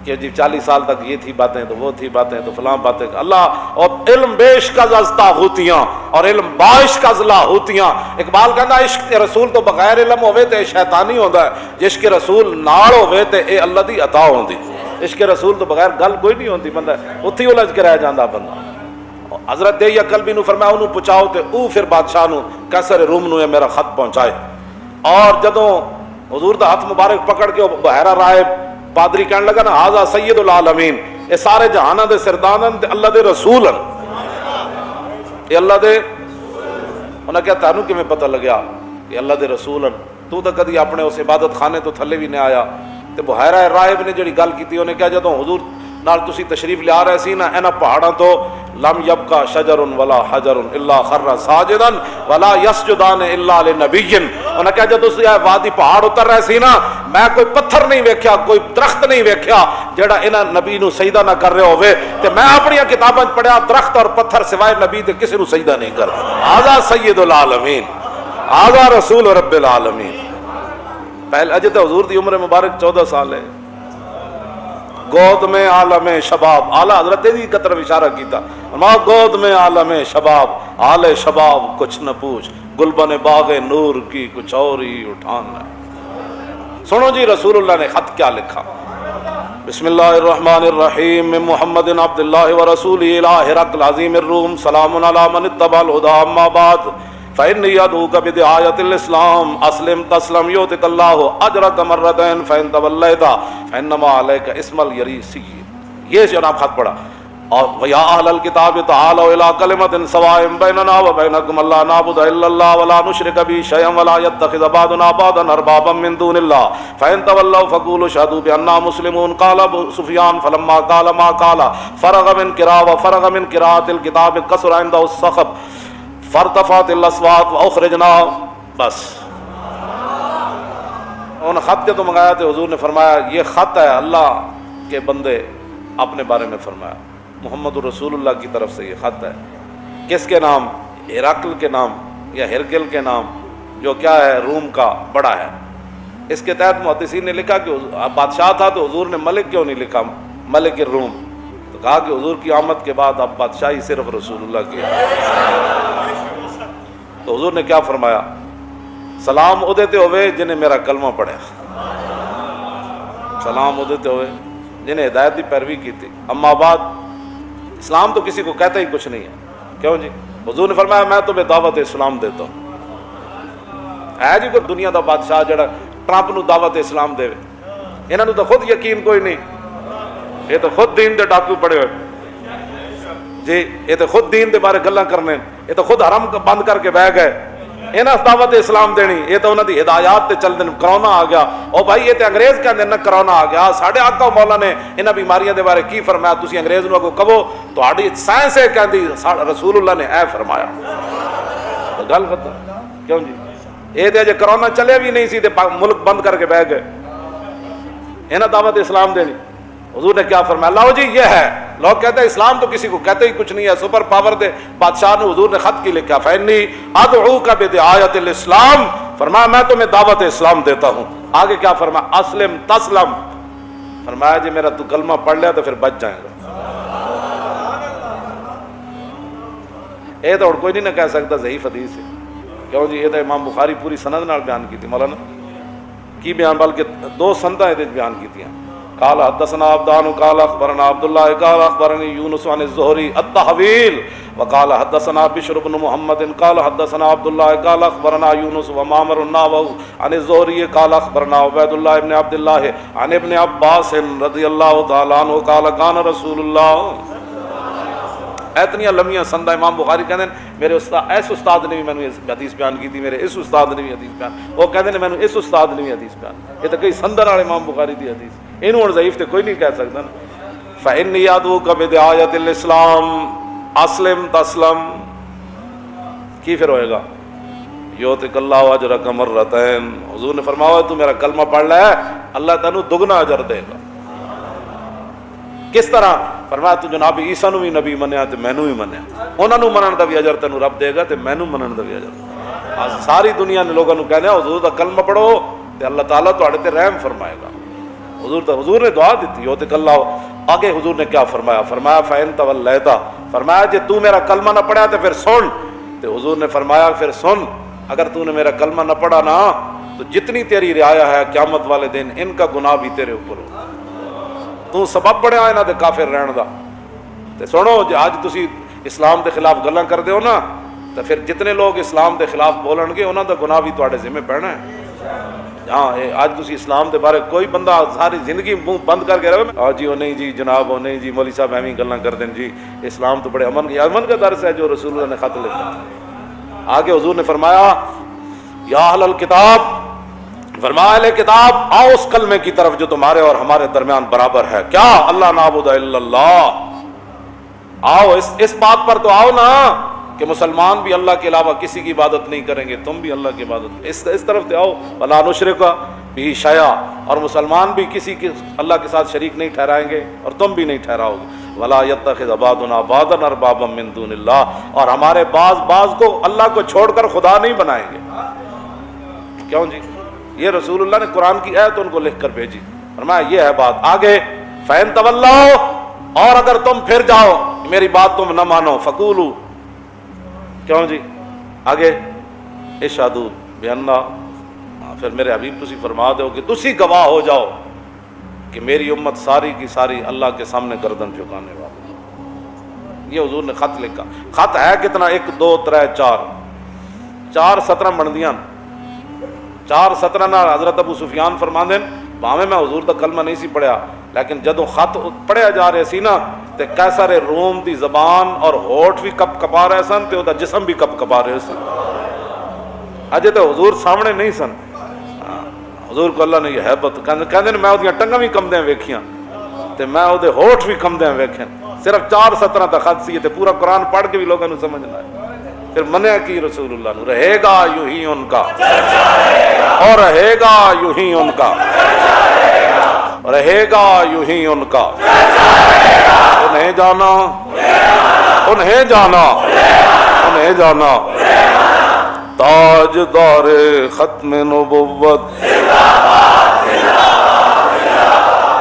Speaker 1: کہ جی 40 سال تک یہ تھی باتیں تو وہ تھی باتیں تو فلاں باتیں. اللہ اور علم بیش کا زستہ ہوتیاں اور علم باش کا ضلع ہوتیاں. اقبال کہتا ہے عشق رسول تو بغیر علم ہوئے تو شیطانی ہوتا ہے, عشق رسول نال ہوئے تو اے اللہ دی عطا ہوندی. عشق رسول تو بغیر گل کوئی نہیں ہوتی, بندہ اتھی الجھ کے رہ جاندہ بندہ. حضرت دیا قلبی نو فرمایا انہوں پہنچاؤ تے او پھر بادشاہ نو کیسر روم نو میرا خط پہنچائے. اور جدوں حضور دا ہاتھ مبارک پکڑ کے بحیرہ رائے پادری کہنے لگا نا ھذا سید العالمین, اے سارے جہانہ دے سردانن تے اللہ دے رسولن, اے اللہ دے. انہوں نے کہا تانوں کہ میں پتہ لگیا کہ اللہ دے رسولن, تو تا کدی اپنے اس عبادت خانے تو تھلے بھی نہیں آیا. تے بحیرہ راہب نے جڑی گل کیتی انہیں کہا جدوں حضور نال تسی تشریف لے آ رہے سی نا انہاں پہاڑاں تو لم یبقى شجر ولا حجر الا خر ساجدا ولا يسجدان الا لنبی. انہوں نے کہا جب تسی وادی پہاڑ اتر رہے سی نا میں کوئی پتھر نہیں ویکھیا, کوئی درخت نہیں ویکھیا جڑا انہاں نبی نو سجدہ نہ کر رہے ہوئے. تے میں اپنی کتاباں پڑھیا درخت اور پتھر سوائے نبی دے کسی نو سجدہ نہیں کردا. ھذا سید العالمین ھذا رسول رب العالمین. پہلے اجے تو حضور دی عمر مبارک 14 سال ہے. گود میں عالم شباب, اعلیٰ حضرت دی کی طرف اشارہ کیتا, گود میں عالم شباب آل شباب کچھ نہ پوچھ, گلبن باغ نور کی کچھ اور ہی اٹھان ہے. سنو جی رسول اللہ نے خط کیا لکھا. بسم اللہ الرحمن الرحیم من محمد عبد اللہ ورسولہ الی ہرقل عظیم الروم سلام علی من اتبع الہدی اما بعد فإنی ادعوک بدعایۃ الاسلام اسلم تسلم یؤتک اللہ اجرک مرتین فإن تولیت فإنما علیک اسم الیریسی. یہ جناب خط پڑھا. اور ویا اہل الکتاب تعالوا الی کلمۃ سواء بیننا وبینکم الا نعبد الا اللہ ولا نشرک به شیئا ولا یتخذ بعضنا بعضا اربابا من دون اللہ فإن تولوا فقولوا اشهدوا بأننا مسلمون. قال ابو سفیان فلما قال ما قال فرغ من قراءة وفرغ من قراءة الكتاب كسر عنده الصخب فارتفعت الاصوات واخرجنا. بس انہوں نے خط کے تو منگایا تھے. حضور نے فرمایا یہ خط ہے اللہ کے بندے اپنے بارے میں فرمایا, محمد رسول اللہ کی طرف سے یہ خط ہے. کس کے نام؟ ہرقل کے نام یا ہرقل کے نام, جو کیا ہے روم کا بڑا ہے. اس کے تحت محدثین نے لکھا کہ بادشاہ تھا تو حضور نے ملک کیوں نہیں لکھا, ملک الروم. تو کہا کہ حضور کی آمد کے بعد اب بادشاہی صرف رسول اللہ کی ہے. تو حضور نے کیا فرمایا, سلام ادھتے ہوئے جنہیں میرا کلمہ پڑھا, سلام ادھتے ہوئے جنہیں ہدایت کی پیروی کی تھی. اما بعد اسلام تو کسی کو کہتا ہی کچھ نہیں ہے. کیوں جی؟ حضور نے فرمایا میں تمہیں دعوت اسلام دیتا ہوں. ہے جی کوئی دنیا دا بادشاہ جڑا ٹرمپ نو دعوت اسلام دے, انہوں نے تو خود یقین کوئی نہیں. یہ تو خود دین دے ڈاکو پڑے ہوئے جی, یہ تو خود دین دے بارے گلاں کرنے, یہ تو خود حرم بند کر کے بہ گئے. انہاں دعوت اسلام دینی, یہ تو انہاں دی ہدایات تے چل دین. کرونا آ گیا, او بھائی یہ تے انگریز کہندے نا کرونا آ گیا. ساڈے آقا مولا نے انہاں بیماریاں دے بارے کی فرمایا, تسی انگریز نو اگوں کہو تہاڈی سائنس ہے کہندی رسول اللہ نے اے فرمایا. گل ختم. کیوں جی؟ یہ تے اجے کرونا چلے بھی نہیں سی تے ملک بند کر کے بہ گئے. انہاں دعوت اسلام دینی. حضور نے کیا فرمایا, لاؤ جی یہ ہے. لوگ کہتے ہیں اسلام تو کسی کو کہتے ہی کچھ نہیں ہے, سپر پاور دے بادشاہ نے حضور نے خط کی لکھا فإنی ادعوک بدعایۃ الاسلام, فرمایا میں تمہیں دعوت اسلام دیتا ہوں. آگے کیا فرمایا, اسلم تسلم, فرمایا جی میرا تو کلمہ پڑھ لیا تو پھر بچ جائے گا. یہ تو اور کوئی نہیں نہ کہہ سکتا ضعیف حدیث ہے. کیوں جی؟ یہ تو امام بخاری پوری سند نال بیان کی تھی. مولانا کی بیان, بلکہ 2 سنداں یہ بیان کی تھیں. قال حدثنا عبدان قال اخبرنا عبد الله قال اخبرني يونس عن الزهري التحويل وقال حدثنا بشر بن محمد قال حدثنا عبد الله قال اخبرنا يونس ومعمر النحو عن الزهري قال اخبرنا عبيد الله بن عبد الله عن ابن عباس رضي الله تعالى عنه قال كان رسول الله. اتنی لمبیاں سندہ امام بخاری کہتے ہیں میرے استاد اس استاد نے بھی میں نے حدیث بیان کی تھی، میرے اس استاد نے بھی حدیث بیان، وہ کہتے ہیں میں نے اس استاد نے بھی حدیث بیان، یہ تو کئی سندر والے امام بخاری دی حدیث، انہوں اور ضعیف تے کوئی نہیں کہہ سکتا نا. فإني أدعوك بدعاية الإسلام اسلم تسلم. کی پھر ہوئے گا یؤتک اللہ اجرک مرتین. حضور نے فرمایا تو میرا کلمہ پڑھ لے اللہ تینوں دگنا اجر دے گا. کس طرح؟ فرمایا تو جناب عیسیٰ نو بھی نبی منیا تے مینوں بھی منیا، انہاں نو منن دا بھی اجر تینوں رب دے گا تے مینوں منن دا بھی اجر. ساری دنیا نے لوگوں نو کہنا حضور دا کلمہ پڑھو تے اللہ تعالیٰ تہاڈے تے رحم فرمائے گا. حضور نے دعا دیتی یؤتک اللہ. آگے حضور نے کیا فرمایا؟ فرمایا فإن تولیت، فرمایا جے تو میرا کلمہ نہ پڑھا تے پھر سن. تے حضور نے فرمایا پھر سن، اگر تو نے میرا کلمہ نہ پڑھا نا تو جتنی تیری رعایا ہے قیامت والے دن ان کا گناہ بھی تیرے اوپر ہو. تو سبب بڑھیا انہاں دے کافر رہن دا. تے سنو جے اج تسی اسلام دے خلاف گلاں کردے ہو نا تے پھر جتنے لوگ اسلام دے خلاف بولن گے انہاں دا گناہ بھی تواڈے ذمہ پینا ہے. ہاں آج تسی اسلام دے بارے کوئی بندہ ساری زندگی منہ بند کر کے رہے جی وہ نہیں جی جناب وہ نہیں جی مولوی صاحب ایویں گلاں کر دیں جی اسلام تو بڑے امن کا درس ہے جو رسول اللہ نے خط لکھا. آگے حضور نے فرمایا یا اہل الکتاب، فرمایا اہل کتاب آؤ اس کلمے کی طرف جو تمہارے اور ہمارے درمیان برابر ہے. کیا؟ اللہ نعبد الا اللہ. آؤ اس بات پر تو آؤ نا کہ مسلمان بھی اللہ کے علاوہ کسی کی عبادت نہیں کریں گے، تم بھی اللہ کی عبادت اس طرف سے آؤ. ولا نشرک بہ شیئا، اور مسلمان بھی کسی کے اللہ کے ساتھ شریک نہیں ٹھہرائیں گے اور تم بھی نہیں ٹھہراؤ گے. ولا یتخذ بعضنا بعضا اربابا من دون اللہ، اور ہمارے بعض کو اللہ کو چھوڑ کر خدا نہیں بنائیں گے. کیوں جی؟ یہ رسول اللہ نے قرآن کی آیت ان کو لکھ کر بھیجی. فرمایا یہ ہے بات. آگے فإن تولوا، اور اگر تم پھر جاؤ میری بات تم نہ مانو، فقولوا، کیوں جی؟ آگے اشہدوا بأننا، پھر میرے حبیب تسی فرما دو کہ تسی گواہ ہو جاؤ کہ میری امت ساری کی ساری اللہ کے سامنے گردن جھکانے والی. یہ حضور نے خط لکھا. خط ہے کتنا؟ 1 2 3 4 17 بندیاں. 4 17 نہ حضرت ابو سفیان فرماندے بھاویں میں حضور دا کلمہ نہیں سی پڑھیا لیکن جدوں خط پڑھیا جا رہے سی نا تے قیصر روم دی زبان اور ہونٹ بھی کپ کپا رہے سن تے او دا جسم بھی کپ کپا رہے سن. اجے تے حضور سامنے نہیں سن. حضور کو اللہ نے یہ حیبت کہندے میں اودیاں ٹنگاں بھی کمدیاں ویکھیاں تے میں او دے ہونٹ بھی کمدیاں ویکھے. صرف 4 17 دا خط سی تے پورا قرآن پڑھ کے بھی لوگوں نے سمجھ نہ آیا. پھر منیا کی رسول اللہ نے رہے گا یوں ہی ان کا اور رہے گا یوں ہی ان کا رہے گا یوں ہی ان کا. انہیں جانا انہیں جانا انہیں جانا تاجدار ختم نبوت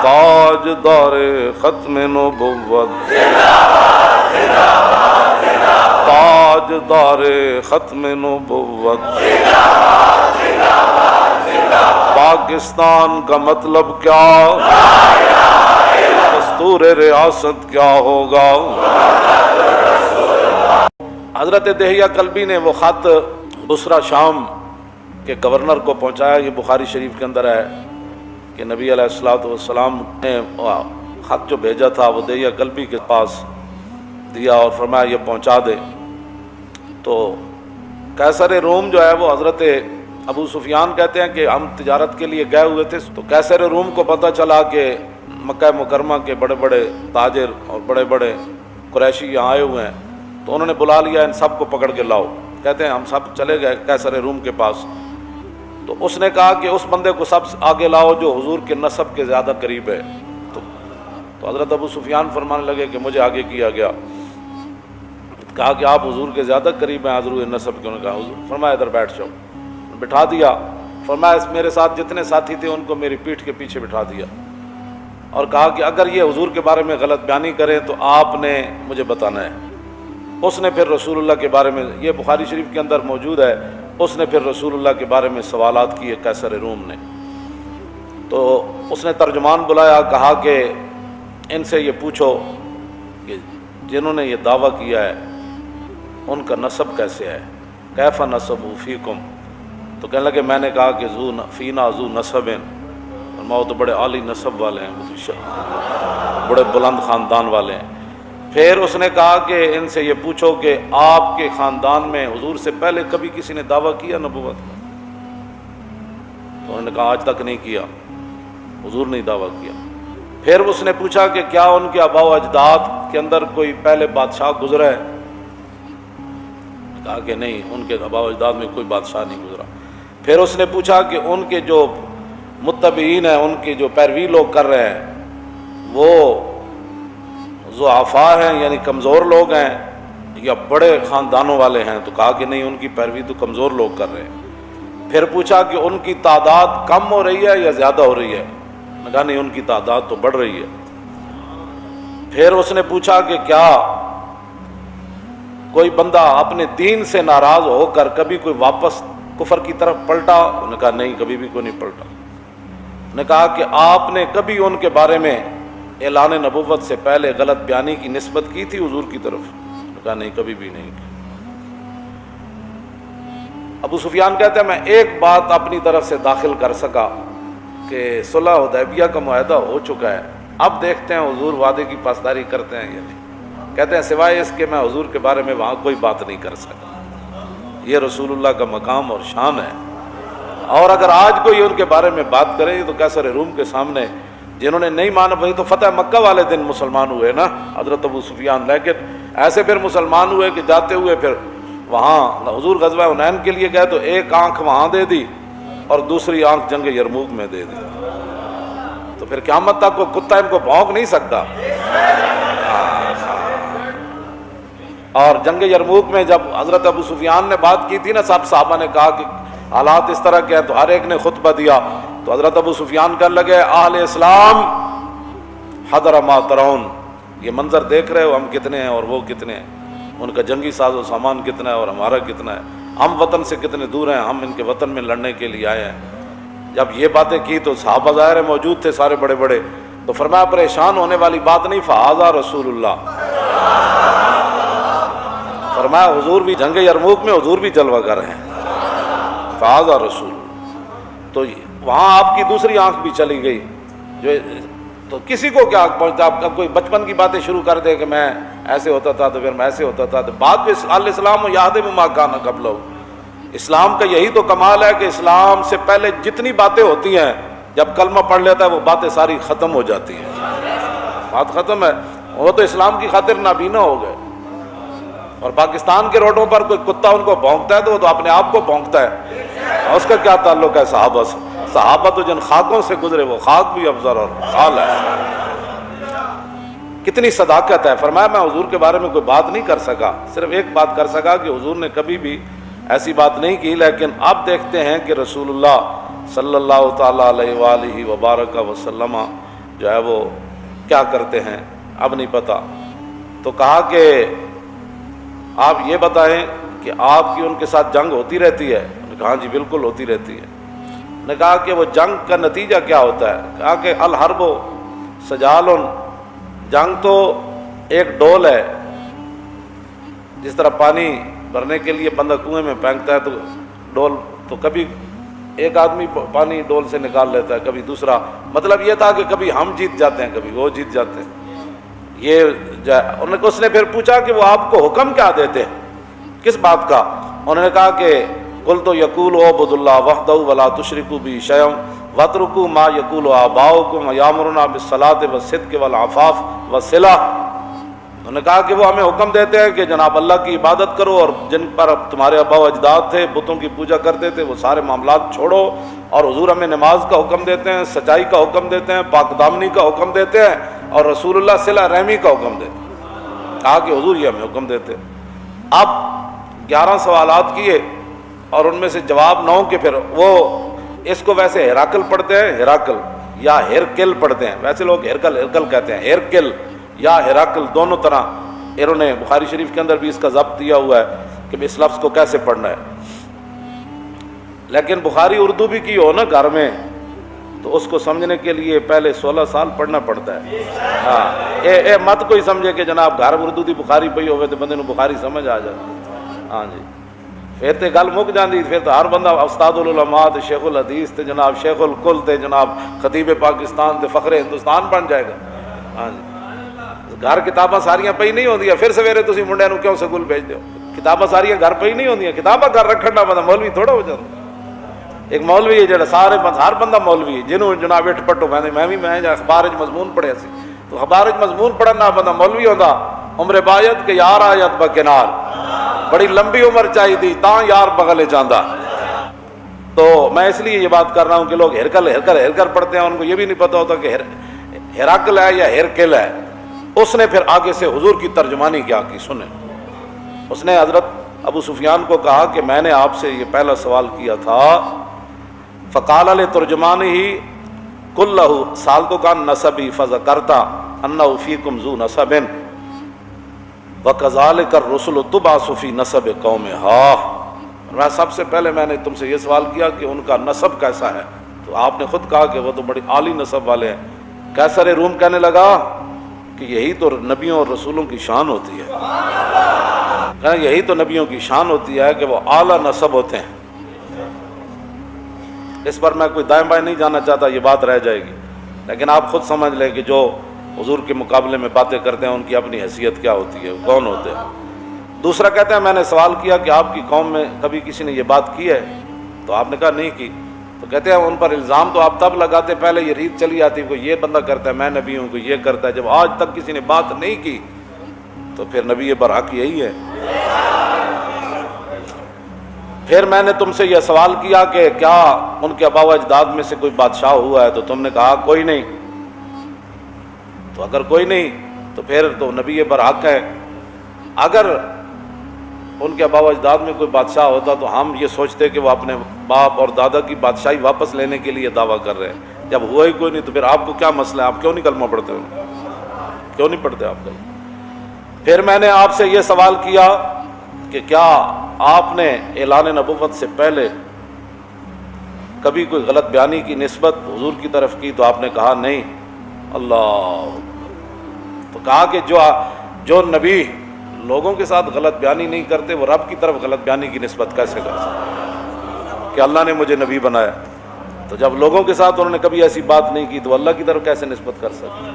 Speaker 1: تاجدار ختم نبوت تاجدار ختم نبوت. پاکستان کا مطلب کیا؟ دستور ریاست کیا ہوگا؟ حضرت دہیہ کلبی نے وہ خط بصرہ شام کے گورنر کو پہنچایا. یہ بخاری شریف کے اندر ہے کہ نبی علیہ الصلوۃ والسلام نے خط جو بھیجا تھا وہ دہیہ کلبی کے پاس دیا اور فرمایا یہ پہنچا دے. تو قیصر روم جو ہے وہ حضرت ابو سفیان کہتے ہیں کہ ہم تجارت کے لیے گئے ہوئے تھے تو قیصر روم کو پتہ چلا کہ مکہ مکرمہ کے بڑے بڑے تاجر اور بڑے بڑے قریشی یہاں آئے ہوئے ہیں تو انہوں نے بلا لیا ان سب کو پکڑ کے لاؤ. کہتے ہیں ہم سب چلے گئے قیصر روم کے پاس تو اس نے کہا کہ اس بندے کو سب آگے لاؤ جو حضور کے نسب کے زیادہ قریب ہے. تو حضرت ابو سفیان فرمانے لگے کہ مجھے آگے کیا گیا. کہا کہ آپ حضور کے زیادہ قریب ہیں حضور نسب کے. انہوں نے کہا حضور. فرمایا ادھر بیٹھ جاؤ. بٹھا دیا. فرمایا میرے ساتھ جتنے ساتھی تھے ان کو میری پیٹھ کے پیچھے بٹھا دیا اور کہا کہ اگر یہ حضور کے بارے میں غلط بیانی کریں تو آپ نے مجھے بتانا ہے. اس نے پھر رسول اللہ کے بارے میں، یہ بخاری شریف کے اندر موجود ہے، اس نے پھر رسول اللہ کے بارے میں سوالات کیے قیصر روم نے. تو اس نے ترجمان بلایا، کہا کہ ان سے یہ پوچھو کہ جنہوں نے یہ دعویٰ کیا ہے ان کا نسب کیسے ہے، کیف نسب فیکم؟ تو کہنے لگے میں نے کہا کہ فینا ذو نسب، وہ تو بڑے عالی نسب والے ہیں، بڑے بلند خاندان والے ہیں۔ پھر اس نے کہا کہ ان سے یہ پوچھو کہ آپ کے خاندان میں حضور سے پہلے کبھی کسی نے دعویٰ کیا نبوت کا؟ تو انہوں نے کہا آج تک نہیں کیا، حضور نے دعویٰ کیا۔ پھر اس نے پوچھا کہ کیا ان کے آباء و اجداد کے اندر کوئی پہلے بادشاہ گزرا ہے؟ کہا کہ نہیں، ان کے آباء و اجداد میں کوئی بادشاہ نہیں گزرا۔ پھر اس نے پوچھا کہ ان کے جو متبعین ہیں، ان کی جو پیروی لوگ کر رہے ہیں، وہ ضعفاء ہیں یعنی کمزور لوگ ہیں یا بڑے خاندانوں والے ہیں؟ تو کہا کہ نہیں، ان کی پیروی تو کمزور لوگ کر رہے ہیں۔ پھر پوچھا کہ ان کی تعداد کم ہو رہی ہے یا زیادہ ہو رہی ہے؟ کہا نہیں، ان کی تعداد تو بڑھ رہی ہے۔ پھر اس نے پوچھا کہ کیا کوئی بندہ اپنے دین سے ناراض ہو کر کبھی کوئی واپس کفر کی طرف پلٹا؟ انہوں نے کہا نہیں، کبھی بھی کوئی نہیں پلٹا۔ نے کہا کہ آپ نے کبھی ان کے بارے میں اعلان نبوت سے پہلے غلط بیانی کی نسبت کی تھی حضور کی طرف؟ نے کہا نہیں، کبھی بھی نہیں۔ ابو سفیان کہتے ہیں میں ایک بات اپنی طرف سے داخل کر سکا کہ صلح حدیبیہ کا معاہدہ ہو چکا ہے، اب دیکھتے ہیں حضور وعدے کی پاسداری کرتے ہیں یا نہیں۔ کہتے ہیں سوائے اس کے میں حضور کے بارے میں وہاں کوئی بات نہیں کر سکا۔ یہ رسول اللہ کا مقام اور شان ہے، اور اگر آج کوئی ان کے بارے میں بات کرے تو کیسر روم کے سامنے جنہوں نے نہیں مانا، وہی تو فتح مکہ والے دن مسلمان ہوئے نا حضرت ابو سفیان، لیکن ایسے پھر مسلمان ہوئے کہ جاتے ہوئے پھر وہاں حضور غزوہ حنین کے لیے گئے تو ایک آنکھ وہاں دے دی اور دوسری آنکھ جنگ یرموک میں دے دی، تو پھر قیامت تک کوئی کتا ان کو بھونک نہیں سکتا۔ اور جنگ یرموک میں جب حضرت ابو سفیان نے بات کی تھی نا، سب صحابہ نے کہا کہ حالات اس طرح کے ہیں، تو ہر ایک نے خطبہ دیا، تو حضرت ابو سفیان کہنے لگے اہل اسلام حضر ما ترون، یہ منظر دیکھ رہے ہو ہم کتنے ہیں اور وہ کتنے ہیں، ان کا جنگی ساز و سامان کتنا ہے اور ہمارا کتنا ہے، ہم وطن سے کتنے دور ہیں، ہم ان کے وطن میں لڑنے کے لیے آئے ہیں۔ جب یہ باتیں کی تو صحابہ ظاہر موجود تھے سارے بڑے بڑے، تو فرمایا پریشان ہونے والی بات نہیں، فہذا رسول اللہ، فرمایا حضور بھی جنگ یرموک میں حضور بھی جلوہ گر ہیں، فہذا رسول۔ تو وہاں آپ کی دوسری آنکھ بھی چلی گئی، جو تو کسی کو کیا پہنچتا، آپ کوئی بچپن کی باتیں شروع کر دے کہ میں ایسے ہوتا تھا تو پھر میں ایسے ہوتا تھا، تو بعد میں الاسلام یہدم ما کان قبلہ، اسلام کا یہی تو کمال ہے کہ اسلام سے پہلے جتنی باتیں ہوتی ہیں جب کلمہ پڑھ لیتا ہے وہ باتیں ساری ختم ہو جاتی ہیں، بات ختم ہے، وہ تو اسلام کی خاطر نابینا ہو گئے۔ اور پاکستان کے روڈوں پر کوئی کتا ان کو بھونکتا ہے تو وہ تو اپنے آپ کو بھونکتا ہے، اور اس کا کیا تعلق ہے صحابہ سے؟ صحابہ تو جن خاکوں سے گزرے وہ خاک بھی افضل اور حال ہے۔ کتنی صداقت ہے، فرمایا میں حضور کے بارے میں کوئی بات نہیں کر سکا، صرف ایک بات کر سکا کہ حضور نے کبھی بھی ایسی بات نہیں کی، لیکن اب دیکھتے ہیں کہ رسول اللہ صلی اللہ تعالیٰ علیہ وآلہ وبارک وسلم جو ہے وہ کیا کرتے ہیں، اب نہیں پتا۔ تو کہا کہ آپ یہ بتائیں کہ آپ کی ان کے ساتھ جنگ ہوتی رہتی ہے؟ انہوں نے کہا ہاں جی بالکل ہوتی رہتی ہے۔ نے کہا کہ وہ جنگ کا نتیجہ کیا ہوتا ہے؟ کہا کہ الحرب سجال، جنگ تو ایک ڈول ہے، جس طرح پانی بھرنے کے لیے بندہ کنویں میں پھینکتا ہے تو ڈول، تو کبھی ایک آدمی پانی ڈول سے نکال لیتا ہے، کبھی دوسرا، مطلب یہ تھا کہ کبھی ہم جیت جاتے ہیں کبھی وہ جیت جاتے ہیں۔ یہ اس نے پھر پوچھا کہ وہ آپ کو حکم کیا دیتے ہیں، کس بات کا؟ انہوں نے کہا کہ قلت یقول اعبد اللہ وحدہ ولا تشرکوا بہ شیئا واترکوا ما یقول آباؤکم یامرنا بالصلاۃ والصدق والعفاف والصلہ۔ انہوں نے کہا کہ وہ ہمیں حکم دیتے ہیں کہ جناب اللہ کی عبادت کرو، اور جن پر تمہارے آباء و اجداد تھے بتوں کی پوجا کرتے تھے وہ سارے معاملات چھوڑو، اور حضور ہمیں نماز کا حکم دیتے ہیں، سچائی کا حکم دیتے ہیں، پاک دامنی کا حکم دیتے ہیں، اور رسول اللہ صلہ رحمی کا حکم دیتے ہیں۔ کہا کہ حضور یہ ہمیں حکم دیتے ہیں۔ اب 11 سوالات کیے اور ان میں سے جواب 9 کے، پھر وہ اس کو ویسے ہراکل پڑھتے ہیں، ہراکل یا ہرکل پڑھتے ہیں، ویسے لوگ ہرکل کہتے ہیں، ہرکل یا ہراکل دونوں طرح، انہوں نے بخاری شریف کے اندر بھی اس کا ضبط دیا ہوا ہے کہ اس لفظ کو کیسے پڑھنا ہے۔ لیکن بخاری اردو بھی کی ہو نا گھر میں تو اس کو سمجھنے کے لیے پہلے 16 سال پڑھنا پڑتا ہے. ہاں اے مت کوئی سمجھے کہ جناب گھر اردو دی بخاری پئی ہوئے تو بندے نو بخاری سمجھ آ جاتی. ہاں جی پھر تے گل مک جاندی. پھر تو ہر بندہ استاد العلماء تے شیخ الحدیث تے جناب شیخ الکل تے جناب خطیب پاکستان تے فخر ہندوستان بن جائے گا. ہاں جی گھر کتاباں ساریاں پئی نہیں ہوندیاں. پھر سویرے تسی منڈیاں نو کیوں سکول بھیج دیو؟ کتاباں ساریاں گھر پئی نہیں ہوندیاں. کتاباں گھر رکھن دا بندہ مولوی تھوڑا ہو جاتا. ایک مولوی ہے جڑا سارے ہر بندہ مولوی ہے جنہوں جناب اٹھ پٹو میں اخبار مضمون پڑھیا سی تو اخبار مضمون پڑھنا بندہ مولوی ہوندا. عمر باید کہ یار آیت بکنار بڑی لمبی عمر چاہیے تھی تاں یار بغل چاہتا. تو میں اس لیے یہ بات کر رہا ہوں کہ لوگ ہرکل پڑھتے ہیں. ان کو یہ بھی نہیں پتہ ہوتا کہ ہرکل ہے یا ہرکل ہے. اس نے پھر آگے سے حضور کی ترجمانی کیا کی سنیں. اس نے حضرت ابو سفیان کو کہا کہ میں نے آپ سے یہ پہلا سوال کیا تھا. فقال لترجمانہ کلہ سالتک عن نسبی فذکرت انہ فیکم ذو نسب وَكَذَلِكَ الرُّسُلُ تُبْعَثُ فِي نَسَبِ قَوْمِهَا. میں سب سے پہلے میں نے تم سے یہ سوال کیا کہ ان کا نسب کیسا ہے. تو آپ نے خود کہا کہ وہ تو بڑی عالی نسب والے ہیں. قیصر روم کہنے لگا کہ یہی تو نبیوں اور رسولوں کی شان ہوتی ہے. یہی تو نبیوں کی شان ہوتی ہے کہ وہ اعلیٰ نسب ہوتے ہیں. اس پر میں کوئی دائیں بائیں نہیں جانا چاہتا, یہ بات رہ جائے گی. لیکن آپ خود سمجھ لیں کہ جو حضور کے مقابلے میں باتیں کرتے ہیں ان کی اپنی حیثیت کیا ہوتی ہے, کون ہوتے ہیں. دوسرا کہتے ہیں میں نے سوال کیا کہ آپ کی قوم میں کبھی کسی نے یہ بات کی ہے. تو آپ نے کہا نہیں کی. تو کہتے ہیں ان پر الزام تو آپ تب لگاتے پہلے یہ ریت چلی آتی کوئی یہ بندہ کرتا ہے میں نبی ہوں, کوئی یہ کرتا ہے. جب آج تک کسی نے بات نہیں کی تو پھر نبی برحق یہی ہے. پھر میں نے تم سے یہ سوال کیا کہ کیا ان کے آباء و اجداد میں سے کوئی بادشاہ ہوا ہے. تو تم نے کہا کوئی نہیں. تو اگر کوئی نہیں تو پھر تو نبی برحق ہے. اگر ان کے آباء و اجداد میں کوئی بادشاہ ہوتا تو ہم یہ سوچتے کہ وہ اپنے باپ اور دادا کی بادشاہی واپس لینے کے لیے دعویٰ کر رہے ہیں. جب ہوا ہی کوئی نہیں تو پھر آپ کو کیا مسئلہ ہے؟ آپ کیوں نہیں کلمہ پڑھتے ہو؟ کیوں نہیں پڑھتے آپ کلمہ؟ پھر میں نے آپ سے یہ سوال کیا کہ کیا آپ نے اعلان نبوت سے پہلے کبھی کوئی غلط بیانی کی نسبت حضور کی طرف کی؟ تو آپ نے کہا نہیں. اللہ. تو کہا کہ جو نبی لوگوں کے ساتھ غلط بیانی نہیں کرتے وہ رب کی طرف غلط بیانی کی نسبت کیسے کر سکتے کہ اللہ نے مجھے نبی بنایا. تو جب لوگوں کے ساتھ انہوں نے کبھی ایسی بات نہیں کی تو اللہ کی طرف کیسے نسبت کر سکتے؟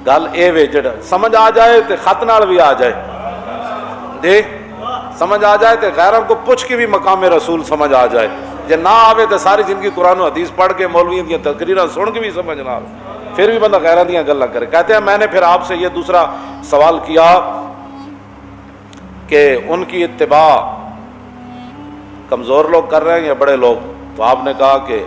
Speaker 1: گل اے وے جڑا سمجھ آ جائے تو خط نال بھی آ جائے جی, سمجھ آ جائے تو غیروں کو پوچھ کے بھی مقام رسول سمجھ آ جائے. جے نہ آوے تو ساری زندگی قرآن و حدیث پڑھ کے مولویوں کی تقریراں سن کے بھی سمجھ نہ آوے پھر بھی بندہ غیروں دیاں گلاں کرے. کہتے ہیں میں نے پھر آپ سے یہ دوسرا سوال کیا کہ ان کی اتباع کمزور لوگ کر رہے ہیں یا بڑے لوگ؟ تو آپ نے کہا کہ